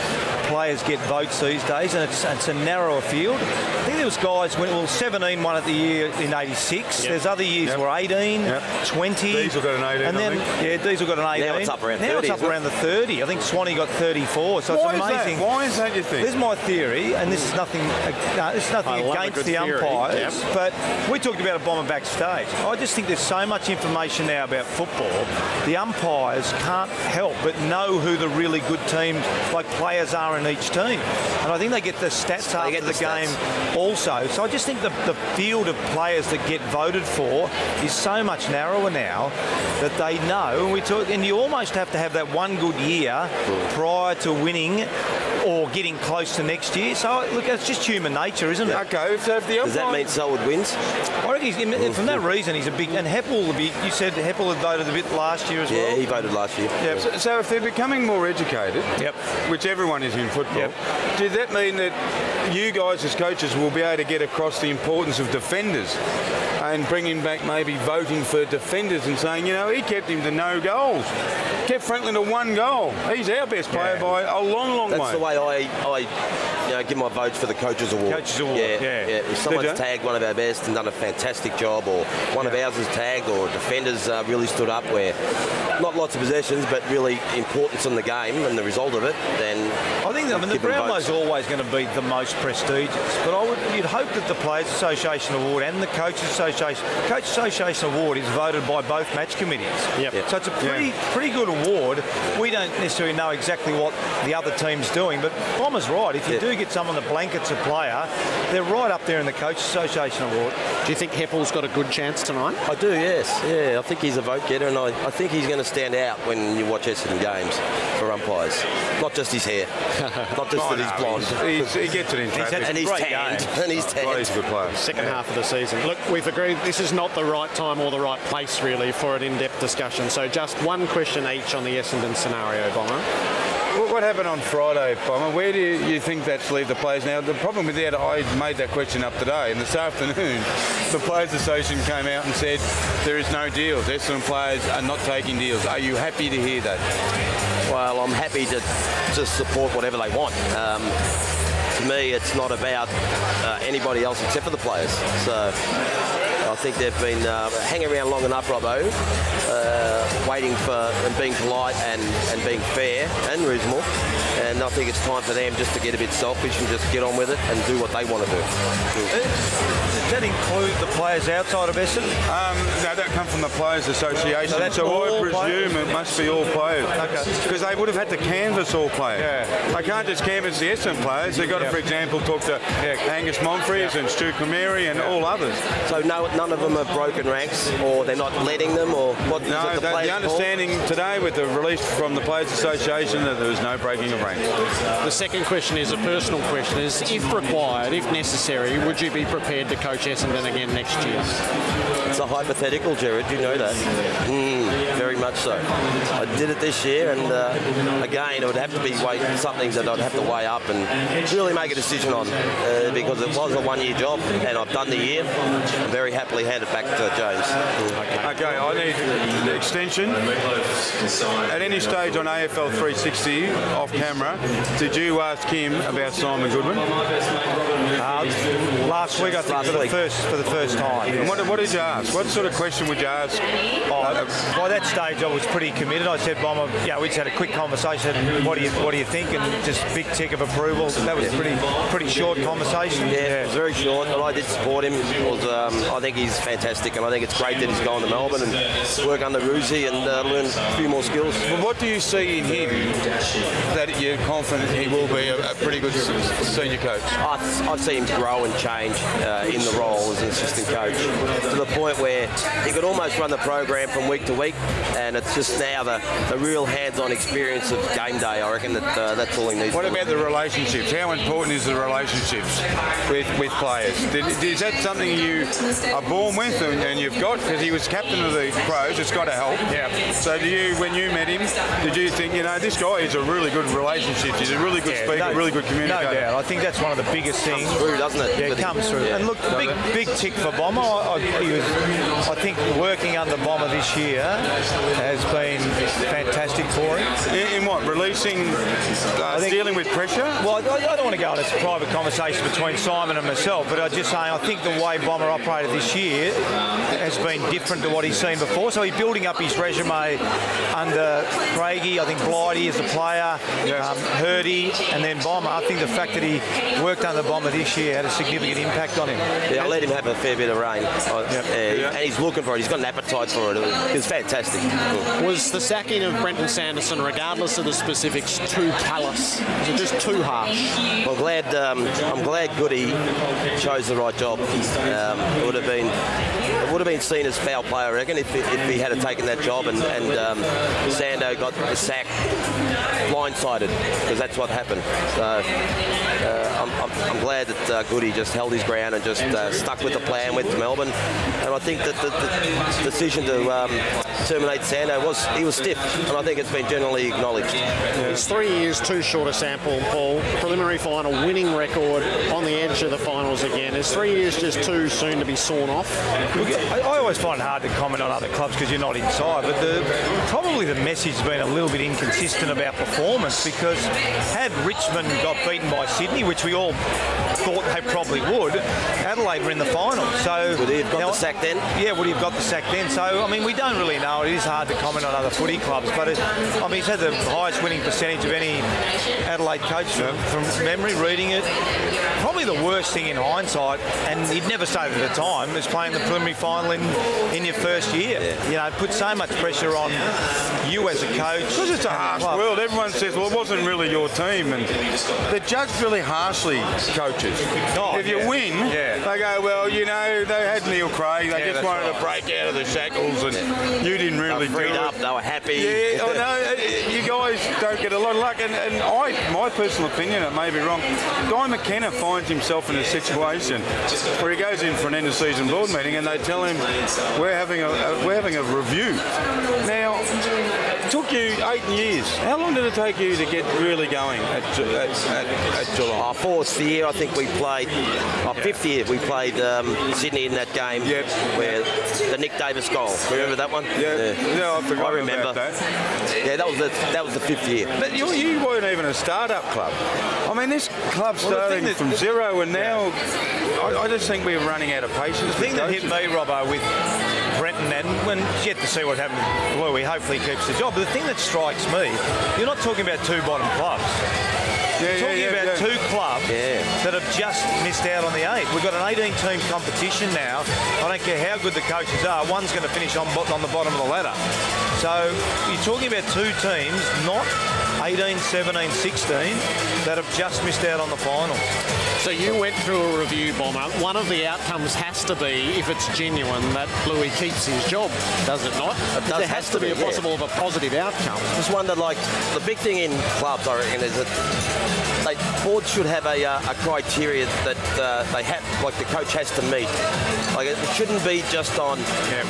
players get votes these days, and it's a narrower field. I think there was guys, 17 won at the year in 86. Yep. There's other years where 18, 20. Diesel got an 18, and then, Diesel got an 18. Now it's up around 30. Now it's up around the 30. I think Swanee got 34. So it's amazing. Why is that, you think? There's my theory, and this is nothing against the umpires, but we talked about a bomber backstage. I just think there's so much information now about football. The umpires can't help but know who the really good teams, like players, are in each team. And I think they get the stats after the game also. So I just think the field of players that get voted for is so much narrower now that they know. And you almost have to have that one good year prior to winning or getting close to next year. So, look, it's just human nature, isn't it? Okay, so if the does that mean Selwood wins? I reckon from that reason, he's a big... And Heppel, you said Heppel had voted a bit last year as well? Yeah, he voted last year. Yep. So if they're becoming more educated, which everyone is in football, does that mean that you guys as coaches will be able to get across the importance of defenders and bringing back maybe voting for defenders and saying, he kept him to no goals. Kept Franklin to 1 goal. He's our best player by a long, long way. That's the way I give my votes for the Coaches Award. Coaches Award, yeah. If someone's tagged one of our best and done a fantastic job, or one of ours is tagged, or defenders really stood up where not lots of possessions, but really importance in the game and the result of it, then I think the Brownlow's always going to be the most prestigious. But you'd hope that the Players Association Award and the Coaches Association Award is voted by both match committees. So it's a pretty good award. We don't necessarily know exactly what the other team's doing, but Bomber's right. If you do get someone that blankets a player, they're right up there in the Coaches Association Award. Do you think Heppel's got a good chance tonight? I do, yes. Yeah, I think he's a vote getter, and I think he's going to stand out when you watch Essendon games for umpires. Not just his hair, not just that he's blonde. He gets it in traffic. And he's tanned. And he's tanned. He's a good player. Second half of the season. Look, we've agreed this is not the right time or the right place, really, for an in-depth discussion. So just one question each on the Essendon scenario, Bomber. What happened on Friday, Bomber? Where do you think that's leave the players now? The problem with that, I made that question up today, and this afternoon, the Players Association came out and said there is no deals. Essendon players are not taking deals. Are you happy to hear that? Well, I'm happy to support whatever they want. To me, it's not about anybody else except for the players. So I think they've been hanging around long enough, Robbo, waiting for and being polite and being fair and reasonable. And I think it's time for them just to get a bit selfish and just get on with it and do what they want to do. Does that include the players outside of Essendon? No, that come from the Players Association. So I presume it must be all players. Because they would have had to canvass all players. They can't just canvass the Essendon players. They've got to, for example, talk to Angus Monfries and Stu Cameri and all others. So none of them are broken ranks, or they're not letting them, or what? No, the understanding today with the release from the Players Association that there was no breaking of ranks. The second question is a personal question: is if required, if necessary, would you be prepared to coach Essendon again next year? It's a hypothetical, Jared. You know that. Very much so. I did it this year, and again, it would have to be something that I'd have to weigh up and really make a decision on, because it was a one-year job, and I've done the year. I'm very happily hand it back to James. Okay, I need the extension. At any stage on AFL 360, off camera, camera, did you ask him about Simon Goodwin? Last week, I think, for the first time. Yes. And what did you ask? What sort of question would you ask? By that stage, I was pretty committed. I said, Bomber, we just had a quick conversation. What do you think? And just big tick of approval. That was pretty short conversation. Yeah, it was very short, and I did support him. I think he's fantastic, and I think it's great that he's gone to Melbourne and work under Ruzi and learn a few more skills. Well, what do you see in him that you're confident he will be a pretty good senior coach? I've seen him grow and change in the role as an assistant coach to the point where he could almost run the program from week to week, and it's just now the real hands-on experience of game day. I reckon that's all he needs. What about the relationships? How important is the relationships with players? Is that something you are born with and you've got? Because he was captain of the Crows, it's got to help. Yeah. So when you met him, did you think, this guy is a really good relationship, he's a really good speaker, really good communicator? No doubt. I think that's one of the biggest things. Comes through, doesn't it? Yeah, it comes through. Yeah. And look, big tick for Bomber. I think working under Bomber this year has been fantastic for him. In what? Releasing, dealing with pressure? Well, I don't want to go on a private conversation between Simon and myself, but I'm just saying I think the way Bomber operated this year has been different to what he's seen before. So he's building up his resume under Craigie. I think Blighty as a player, Hurdy, and then Bomber. I think the fact that he worked under Bomber this year had a significant impact on him. Yeah, I let him have a fair bit of rain. And he's looking for it. He's got an appetite for it. It's fantastic. Was the sacking of Brenton Sanderson, regardless of the specifics, too callous? Was it just too harsh? I'm glad Goody chose the right job. It would have been seen as foul play, I reckon, if he had taken that job and Sando got the sack blindsided, because that's what happened. So I'm glad that Goody just held his ground and just stuck with the plan, went to Melbourne. And I think that the decision to terminate Sando was stiff, and I think it's been generally acknowledged. It's 3 years too short a sample, Paul. Preliminary final, winning record, on the edge of the finals again. Is 3 years just too soon to be sawn off? Look, I always find it hard to comment on other clubs because you're not inside, but probably the message has been a little bit inconsistent about performance, because had Richmond got beaten by Sydney, which we all thought they probably would, Adelaide were in the final. So would he have got the sack then? Yeah, would he have got the sack then? So, I mean, we don't really know. It is hard to comment on other footy clubs, but he's had the highest winning percentage of any Adelaide coach from memory, reading it. Probably the worst thing in hindsight, and he'd never say it at the time, is playing the preliminary final in your first year. Yeah. It puts so much pressure on you as a coach. Because it's a harsh world. Everyone says, well, it wasn't really your team, and they're judged really harshly, coaches. If you win, they go, well, they had Neil Craig, they just wanted to break out of the shackles, and you didn't really do it. They were happy. Yeah, you guys don't get a lot of luck, and my personal opinion, it may be wrong, Guy McKenna finds himself in a situation where he goes in for an end-of-season board meeting and they tell him, we're having a review. Now, it took you 8 years. How long did it take you to get really going at Geelong? Our fourth year, I think we played. Our fifth year, we played Sydney in that game where the Nick Davis goal. Remember that one? Yeah, I forgot. I remember about that. Yeah, that was the fifth year. But you weren't even a start-up club. I mean, this club's starting from zero, and now I just think we're running out of patience. The thing that hit me, Robbo, with Brenton, and when yet to see what happens with Louis, hopefully he keeps the job. But the thing that strikes me, you're not talking about two bottom clubs. We're talking about two clubs that have just missed out on the 8. We've got an 18-team competition now. I don't care how good the coaches are. One's going to finish on the bottom of the ladder. So you're talking about two teams, not 18, 17, 16, that have just missed out on the finals. So you went through a review, Bomber. One of the outcomes has to be, if it's genuine, that Louis keeps his job, does it not? There has to be a possible of a positive outcome. Just wonder, the big thing in clubs, I reckon, is that boards should have a criteria that they have, the coach has to meet. It shouldn't be just on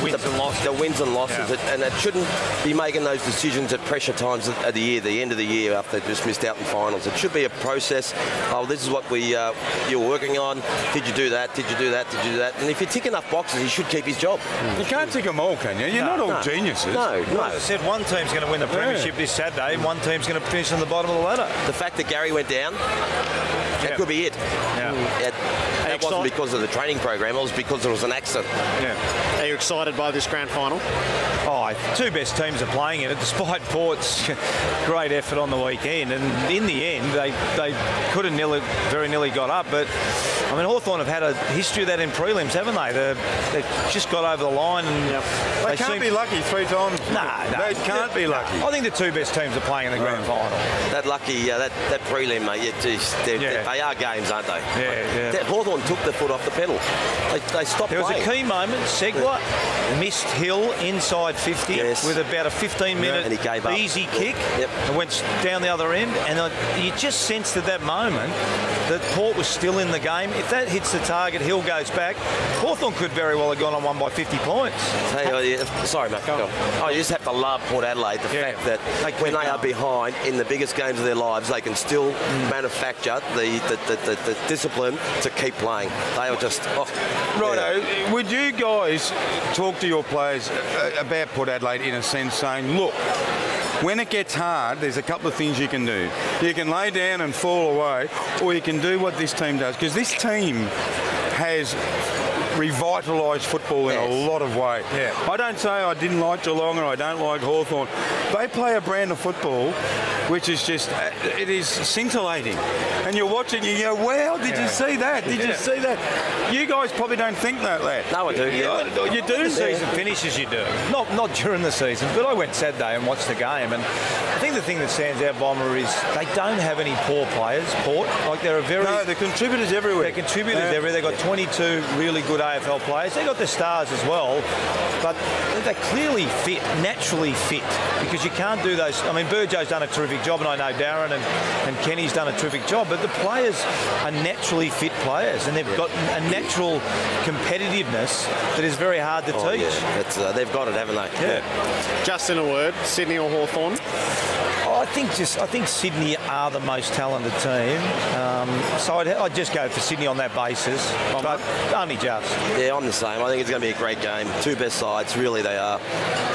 wins and losses. The wins and losses, and it shouldn't be making those decisions at pressure times at the end of the year after they just missed out in finals. It should be a process. Oh, this is what you're working on. Did you do that? Did you do that? Did you do that? And if you tick enough boxes, he should keep his job. You can't tick them all, can you? You're not all geniuses. No. I said one team's going to win the premiership this Saturday, and one team's going to finish on the bottom of the ladder. The fact that Gary went down, that could be it. That wasn't because of the training program, it was because there was an accident. Are you excited by this grand final? Two best teams are playing in it, despite Port's great effort on the weekend. And in the end, they could have very nearly got up. But, I mean, Hawthorn have had a history of that in prelims, haven't they? They just got over the line. And they can't be lucky 3 times. No. They can't be lucky. I think the two best teams are playing in the grand final. That lucky, that prelim, mate, they are games, aren't they? Yeah. Hawthorn took the foot off the pedal. They stopped There was playing. a key moment. Segler missed Hill inside 50 with about a 15-minute easy kick. And went down the other end. And you just sensed at that moment that Port was still in the game. If that hits the target, Hill goes back. Hawthorn could very well have gone on 1 by 50 points. Sorry, mate. You just have to love Port Adelaide, the fact that when they are behind in the biggest games of their lives, they can still manufacture the discipline to keep playing. They are just... Righto, would you guys talk to your players about Port Adelaide in a sense, saying, look, when it gets hard, there's a couple of things you can do. You can lay down and fall away, or you can do what this team does, because this team has revitalised football in a lot of ways. I don't say I didn't like Geelong or I don't like Hawthorn. They play a brand of football which is just, it is scintillating. And you're watching, you go, wow, did you see that? Did you see that? You guys probably don't think that, lad. No, I do. You do. The season finishes, you do. Not during the season, but I went Saturday and watched the game, and I think the thing that stands out, Bomber, is they don't have any poor players, Port. Like, they're a very... No, they're contributors everywhere. They're contributors everywhere. They've got 22 really good AFL players. They've got the stars as well, but they're clearly fit, naturally fit, because you can't do those... I mean, Burjo's done a terrific job, and I know Darren and Kenny's done a terrific job, but the players are naturally fit players, and they've got a natural competitiveness that is very hard to teach. Yeah. They've got it, haven't they? Yeah. Just in a word, Sydney or Hawthorn? I think Sydney are the most talented team, so I'd just go for Sydney on that basis, but only just. Yeah, I'm the same. I think it's going to be a great game. Two best sides, really they are,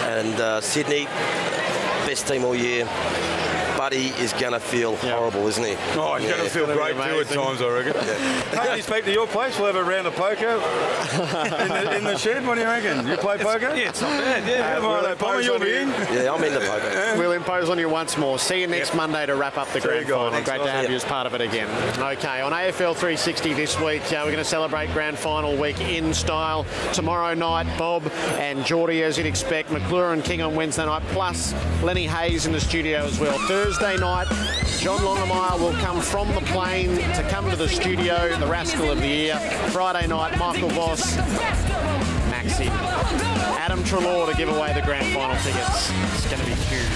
and Sydney, best team all year. Buddy is going to feel horrible, isn't he? Oh, he's going to feel great too at times, I reckon. Take this back to your place. We'll have a round of poker in the shed. What do you reckon? You play poker? Yeah, it's not bad. Yeah, you'll be in. Yeah, I'm into poker. We'll impose on you once more. See you next Monday to wrap up the grand final. Great to have you as part of it again. Okay, on AFL 360 this week, we're going to celebrate grand final week in style. Tomorrow night, Bob and Geordie, as you'd expect. McClure and King on Wednesday night, plus Lenny Hayes in the studio as well. Thursday night, John Longemeyer will come from the plane to come to the studio, the Rascal of the Year. Friday night, Michael Voss, Maxi, Adam Treloar to give away the grand final tickets. It's going to be huge.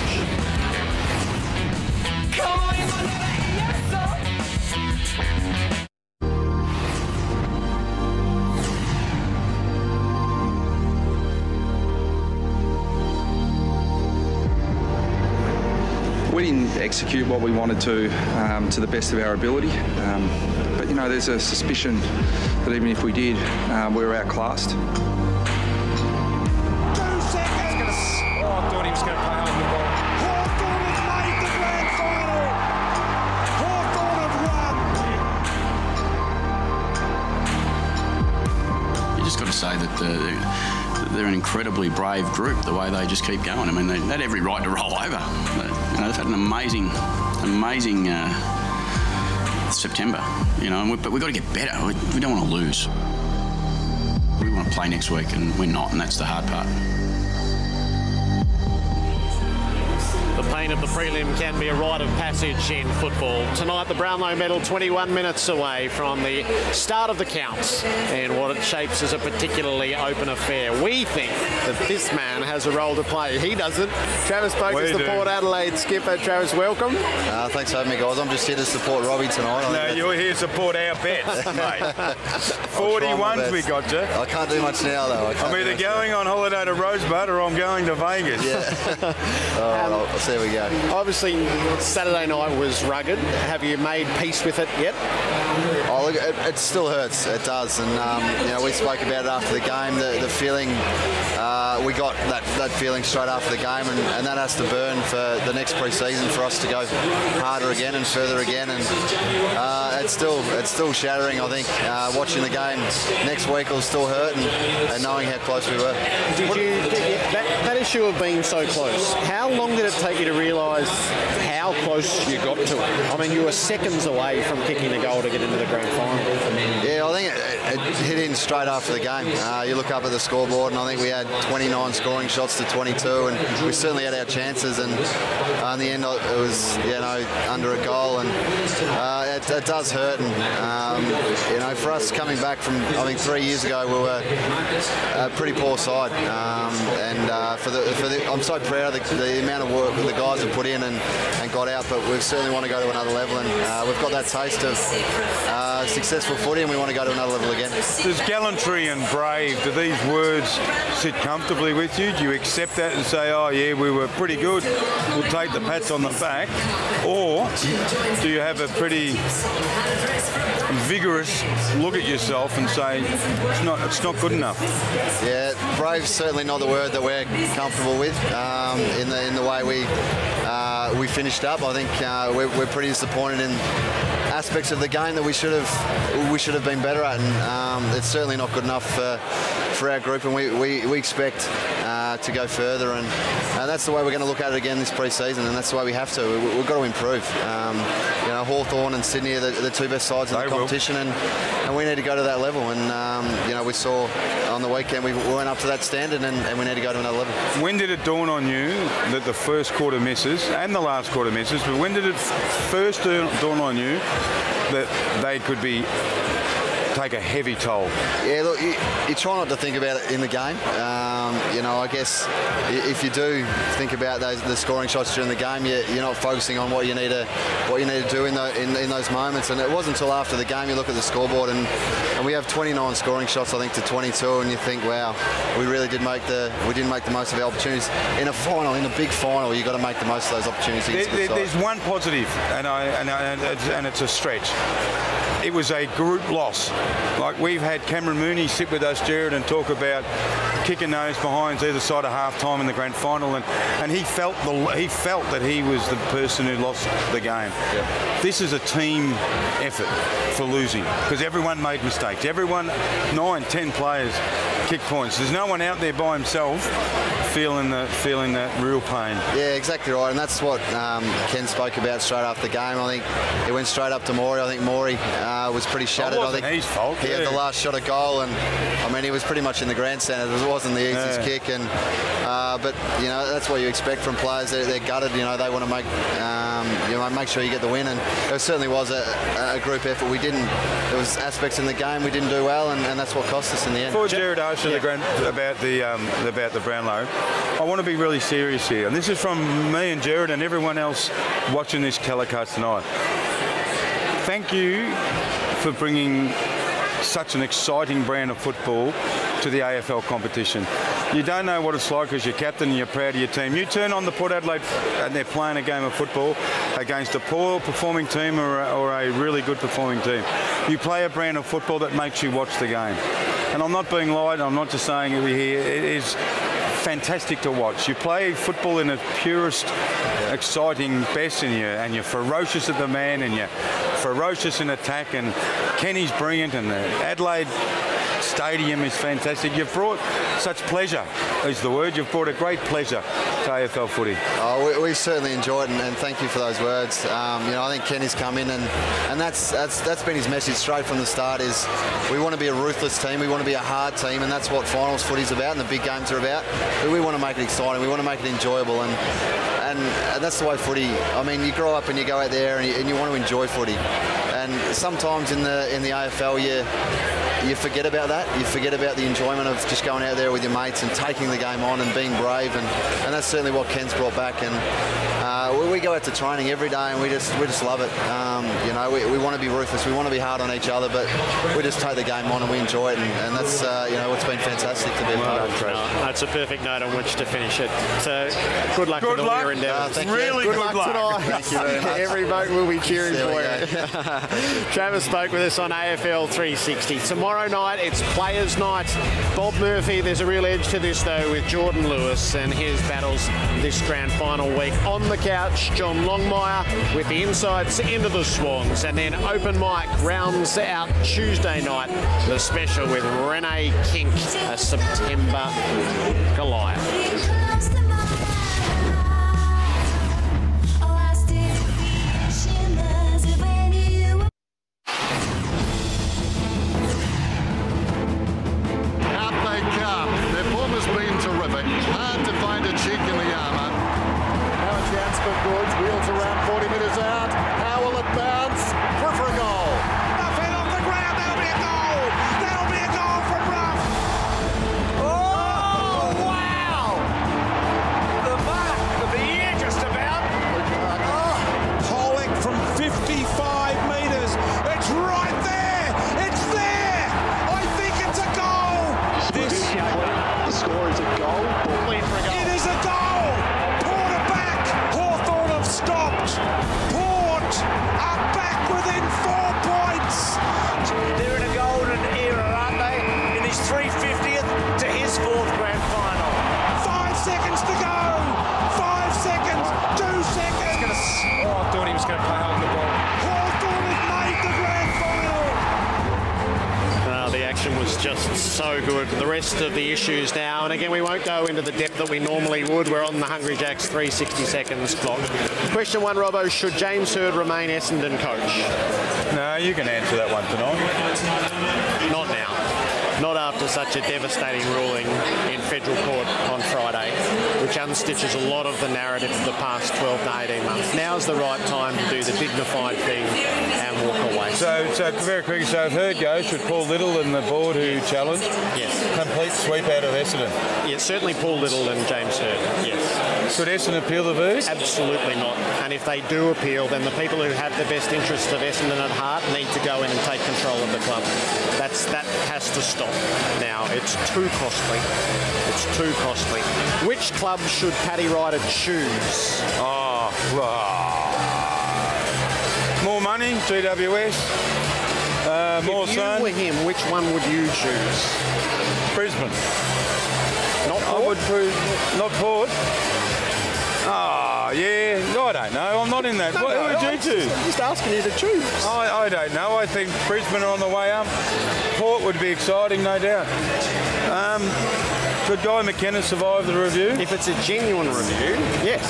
We didn't execute what we wanted to the best of our ability, but you know, there's a suspicion that even if we did, we were outclassed. 2 seconds. Oh, I thought he was going to play home the ball. Hawthorn have made the grand final. Hawthorn have won. You just got to say that they're an incredibly brave group, the way they just keep going. I mean, they had every right to roll over. They've had an amazing September, but we've got to get better. We don't want to lose. We want to play next week, and we're not, and that's the hard part. The pain of the prelim can be a rite of passage in football. Tonight, the Brownlow medal 21 minutes away from the start of the counts and what it shapes as a particularly open affair. We think that this man has a role to play. He doesn't. Travis Boak is the Port Adelaide skipper. Travis, welcome. Thanks for having me, guys. I'm just here to support Robbie tonight. No, you're here to support our bets, mate. 41s we got you. I can't do much now, though. I'm either going on holiday to Rosebud or I'm going to Vegas. Yeah. I'll see how we go. Obviously, Saturday night was rugged. Have you made peace with it yet? Oh, look, it still hurts. It does. And, we spoke about it after the game, the feeling, we got that feeling straight after the game, and that has to burn for the next pre-season for us to go harder again and further again. And it's still shattering, I think. Watching the game next week will still hurt, and knowing how close we were. That issue of being so close, how long did it take you to realise how close you got to it? I mean, you were seconds away from kicking the goal to get into the grand final. Yeah, I think it hit in straight after the game. You look up at the scoreboard, and I think we had 29 scoring shots to 22, and we certainly had our chances. And in the end, it was under a goal, and it does hurt. And for us coming back from, I think 3 years ago, we were a pretty poor side. I'm so proud of the amount of work the guys have put in and got out, but we certainly want to go to another level, and we've got that taste of successful footy, and we want to go to another level again. Does gallantry and brave, do these words sit comfortably with you? Do you accept that and say, oh yeah, we were pretty good, we'll take the pats on the back? Or do you have a pretty vigorous look at yourself and say, it's not good enough? Yeah, brave's certainly not the word that we're comfortable with in the way we finished up. I think we're pretty disappointed in aspects of the game that we should have been better at, and it's certainly not good enough for our group, and we expect to go further, and that's the way we're going to look at it again this pre-season, and that's the way we have to. We've got to improve. Hawthorn and Sydney are the two best sides in the competition, and we need to go to that level, and we saw on the weekend we weren't up to that standard, and we need to go to another level. When did it dawn on you that the first quarter misses and the last quarter misses, but when did it first dawn on you that they could take a heavy toll? Yeah, look, you try not to think about it in the game. I guess if you do think about the scoring shots during the game, you're not focusing on what you need to do in those moments. And it wasn't until after the game you look at the scoreboard and we have 29 scoring shots, I think, to 22, and you think, wow, we really didn't make the most of our opportunities in a final, in a big final. You've got to make the most of those opportunities. There's one positive, and it's a stretch. It was a group loss. Like, we've had Cameron Mooney sit with us, Jared, and talk about kicking those behinds either side of half-time in the grand final, and he felt that he was the person who lost the game. Yep. This is a team effort for losing, because everyone made mistakes. Everyone, 9-10 players kicked points. There's no one out there by himself feeling that real pain. Yeah, exactly right, and that's what Ken spoke about straight after the game. I think he went straight up to Morey. I think Morey was pretty shattered. I think his fault. He had the last shot of goal, and I mean, he was pretty much in the grandstand. It wasn't the easiest kick, and but that's what you expect from players. They're gutted. They want to make sure you get the win, and it certainly was a group effort. There was aspects in the game we didn't do well, and that's what cost us in the end. Before Jared asked you about the Brownlow, I want to be really serious here, and this is from me and Jared and everyone else watching this telecast tonight. Thank you for bringing such an exciting brand of football to the AFL competition. You don't know what it's like as your captain and you're proud of your team. You turn on the Port Adelaide and they're playing a game of football against a poor performing team or a really good performing team. You play a brand of football that makes you watch the game. And I'm not being lied, I'm not just saying it here, it is fantastic to watch. You play football in its purest, exciting best, and you're ferocious at the man, and you're ferocious in attack, and Kenny's brilliant, and Adelaide stadium is fantastic. You've brought such pleasure, is the word. You've brought a great pleasure to AFL footy. Oh, we certainly enjoy it, and thank you for those words. I think Kenny's come in, and that's been his message straight from the start. Is we want to be a ruthless team, we want to be a hard team, and that's what finals footy's about, and the big games are about. But we want to make it exciting, we want to make it enjoyable, and that's the way footy. I mean, you grow up and you go out there and you want to enjoy footy, and sometimes in the AFL you forget about that. You forget about the enjoyment of just going out there with your mates and taking the game on and being brave, and that's certainly what Ken's brought back. And we go out to training every day, and we just love it. We want to be ruthless, we want to be hard on each other, but we just take the game on and we enjoy it, and that's what's been fantastic to be a part of. That's a perfect note on which to finish it. So good luck with all your endeavours. Really good luck tonight. Thank you very much. Every vote will be cheering for you. Travis Boak with us on AFL 360. Tomorrow night it's Players' Night. Bob Murphy, there's a real edge to this though with Jordan Lewis and his battles this grand final week. On the couch, John Longmire with the insights into the Swans, and then open mic rounds out Tuesday night, the special with Renee Kink, a September Goliath. Wheels around 40 metres out. How will it bounce? Through for a goal. Nothing off the ground. That'll be a goal. That'll be a goal from Ruff. Oh, wow. The mark of the year just about. Pollock from 55 metres. It's right there. It's there. I think it's a goal. The score is a goal. It is a goal. Hawthorn have stopped. Port are back within 4 points. They're in a golden era, aren't they? In his 350th to his 4th grand final. 5 seconds to go. 5 seconds. 2 seconds. I thought he was going to play holding the ball. Hawthorn has made the grand final. The action was just so good. The rest of the issues now, and again, we won't go into the depth that we normally would. We're on the Hungry Jacks 360 seconds clock. Question 1, Robbo, should James Hird remain Essendon coach? No, you can answer that one tonight. Not now. Not after such a devastating ruling in federal court on Friday, which unstitches a lot of the narrative of the past 12 to 18 months. Now's the right time to do the dignified thing and walk away. So very quickly, so if Hird goes, should Paul Little and the board who challenged complete sweep out of Essendon? Yes, certainly Paul Little and James Hird, yes. Should Essendon appeal the verdict? Absolutely not. And if they do appeal, then the people who have the best interests of Essendon at heart need to go in and take control of the club. That has to stop. Now, it's too costly. It's too costly. Which club should Paddy Ryder choose? More money, GWS. More if sun. you were him, which one would you choose? Brisbane. Not Port? I would not Port. Yeah, I don't know. I'm not in that. What would you choose? I'm just asking you to choose. I don't know. I think Brisbane are on the way up. Port would be exciting, no doubt. Could Guy McKenna survive the review? If it's a genuine review, yes,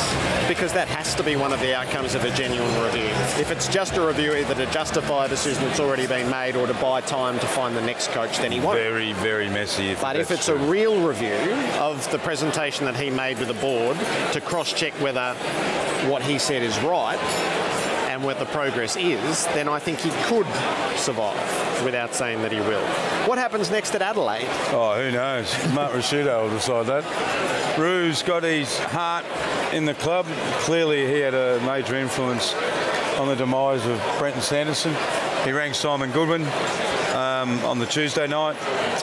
because that has to be one of the outcomes of a genuine review. If it's just a review either to justify a decision that's already been made or to buy time to find the next coach, then he won't. Very, very messy. But if it's a real review of the presentation that he made with the board to cross-check whether what he said is right and what the progress is, then I think he could survive without saying that he will. What happens next at Adelaide? Oh, who knows? Mark Rashudo will decide that. Rue's got his heart in the club. Clearly he had a major influence on the demise of Brenton Sanderson. He rang Simon Goodwin on the Tuesday night.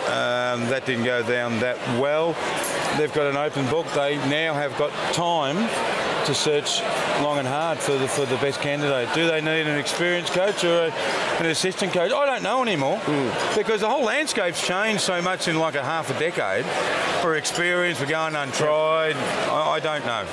That didn't go down that well. They've got an open book. They now have got time to search long and hard for the best candidate. Do they need an experienced coach or an assistant coach? I don't know anymore because the whole landscape's changed so much in like a half a decade. We're experienced, we're going untried. I don't know.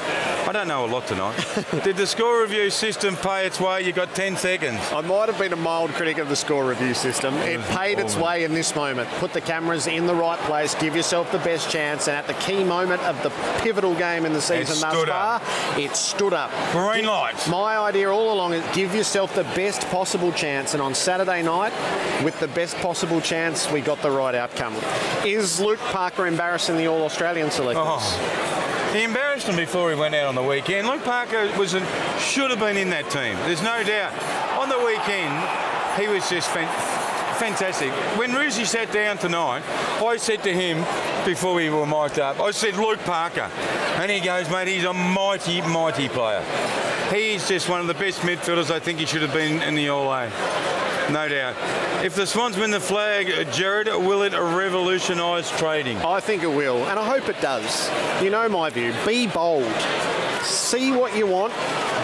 I don't know a lot tonight. Did the score review system pay its way? You got 10 seconds. I might have been a mild critic of the score review system. It paid its way in this moment. Put the cameras in the right place, give yourself the best chance, and at the key moment of the pivotal game in the season thus far, it stood up. Green lights. My idea all along is give yourself the best possible chance, and on Saturday night, with the best possible chance, we got the right outcome. Is Luke Parker embarrassing the All-Australian selectors? He embarrassed them before he went out on the weekend. Luke Parker should have been in that team. There's no doubt. On the weekend, he was just fantastic. When Ruzzi sat down tonight, I said to him before we were mic'd up, I said, Luke Parker. And he goes, mate, he's a mighty, mighty player. He's just one of the best midfielders. I think he should have been in the All-A. No doubt. If the Swans win the flag, Jared, will it revolutionise trading? I think it will, and I hope it does. You know my view. Be bold. See what you want,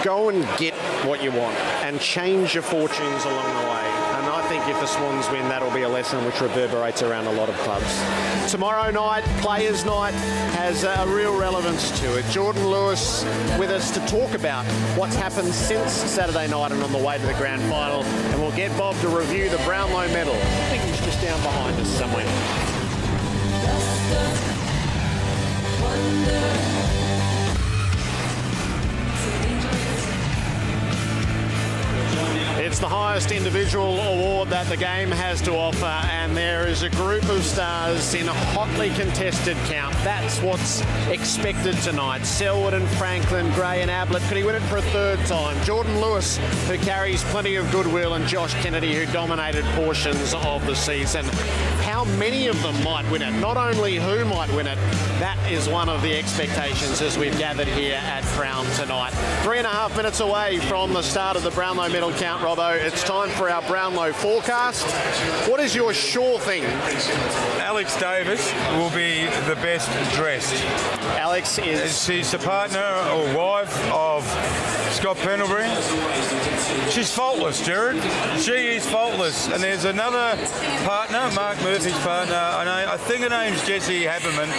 go and get what you want, and change your fortunes along the way. And I think if the Swans win, that'll be a lesson which reverberates around a lot of clubs. Tomorrow night, Players' Night, has a real relevance to it. Jordan Lewis with us to talk about what's happened since Saturday night and on the way to the grand final. And we'll get Bob to review the Brownlow medal. I think he's just down behind us somewhere. It's the highest individual award that the game has to offer, and there is a group of stars in a hotly contested count. That's what's expected tonight. Selwood and Franklin, Gray and Ablett. Could he win it for a third time? Jordan Lewis, who carries plenty of goodwill, and Josh Kennedy, who dominated portions of the season. How many of them might win it? Not only who might win it, that is one of the expectations as we've gathered here at Crown tonight. 3.5 minutes away from the start of the Brownlow medal count, Robbo. It's time for our Brownlow forecast. What is your sure thing? Alex Davis will be the best dressed. Alex is... She's the partner or wife of Scott Pendlebury. She's faultless, Jared. She is faultless. And there's another partner, Mark Murphy's partner. I think her name's Jessie Haberman.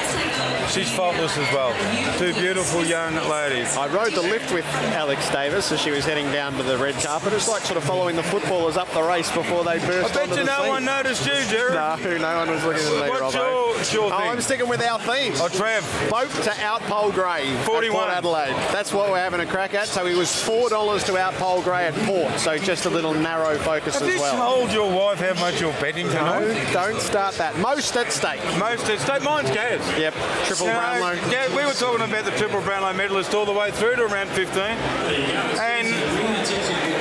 She's faultless as well. Two beautiful young ladies. I rode the lift with Alex Davis as she was heading down to the red carpet. It's like sort of following the footballers up the race before they burst onto the scene. I bet you no one noticed you, Jared. No one was looking at me, What's Robbo. your thing? I'm sticking with our theme. Oh, Trav. Boak to outpole Gray 41. at Port Adelaide. That's what we're having a crack at. So he was $4 to outpole Gray at Port. So just a little narrow focus as well. Have you told your wife how much you're betting tonight? No, don't start that. Most at stake. Most at stake. Mine's Gaz. Yep. Triple Brownlow. Yeah, we were talking about the triple Brownlow medalist all the way through to around 15. And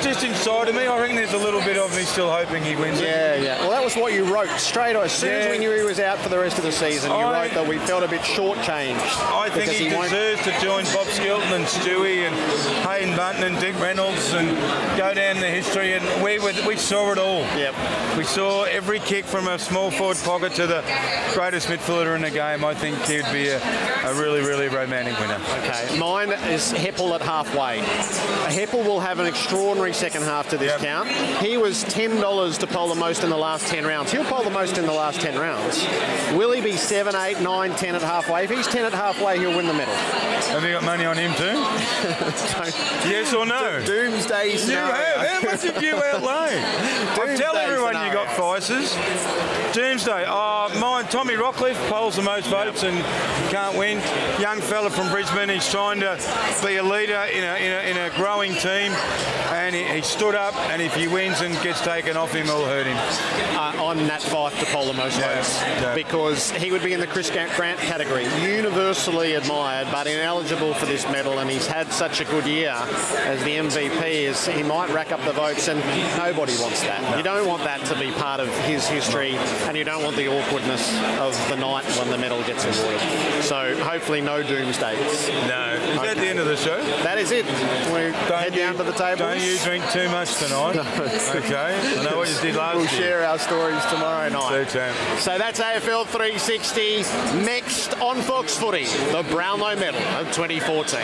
just inside of me, I reckon there's a little bit of me still hoping he wins it. Yeah. Well, that was what you wrote straight as soon as we knew he was out for the rest of the season. You wrote that we felt a bit shortchanged. I think he deserves to join Bob Skilton and Stewie and Hayden Bunton and Dick Reynolds and go down the history. And we saw it all. Yep. We saw every kick from a small forward pocket to the greatest midfielder in the game. I think he'd be a really, really romantic winner. Okay. Mine is Heppel at halfway. Heppel will have an extraordinary second half to this count. He was $10 to poll the most in the last 10 rounds. He'll poll the most in the last 10 rounds. Will he be 7, 8, 9, 10 at halfway? If he's 10 at halfway, he'll win the medal. Have you got money on him too? Yes or no? Doomsday scenario. You have? How much did you outlay? Tell everyone you got Vices. Doomsday. Mine, Tommy Rockcliffe polls the most votes and can't win. Young fella from Brisbane. He's trying to be a leader in a growing team, and he stood up. And if he wins and gets taken off him, it'll hurt him. I'm Nat Fyfe to poll the most votes because he would be in the Chris Grant category, universally admired, but ineligible for this medal. And he's had such a good year as the MVP. He might rack up the votes, and nobody wants that. No. You don't want that to be part of his history, and you don't want the awkwardness of the night when the medal gets awarded. So hopefully no doomsdays. No. Is that the end of the show? That is it. We head down to the table. Don't you drink too much tonight? No. Okay. I know what you did last year. We'll share our stories tomorrow night. So that's AFL 360. Next on Fox Footy, the Brownlow medal of 2014.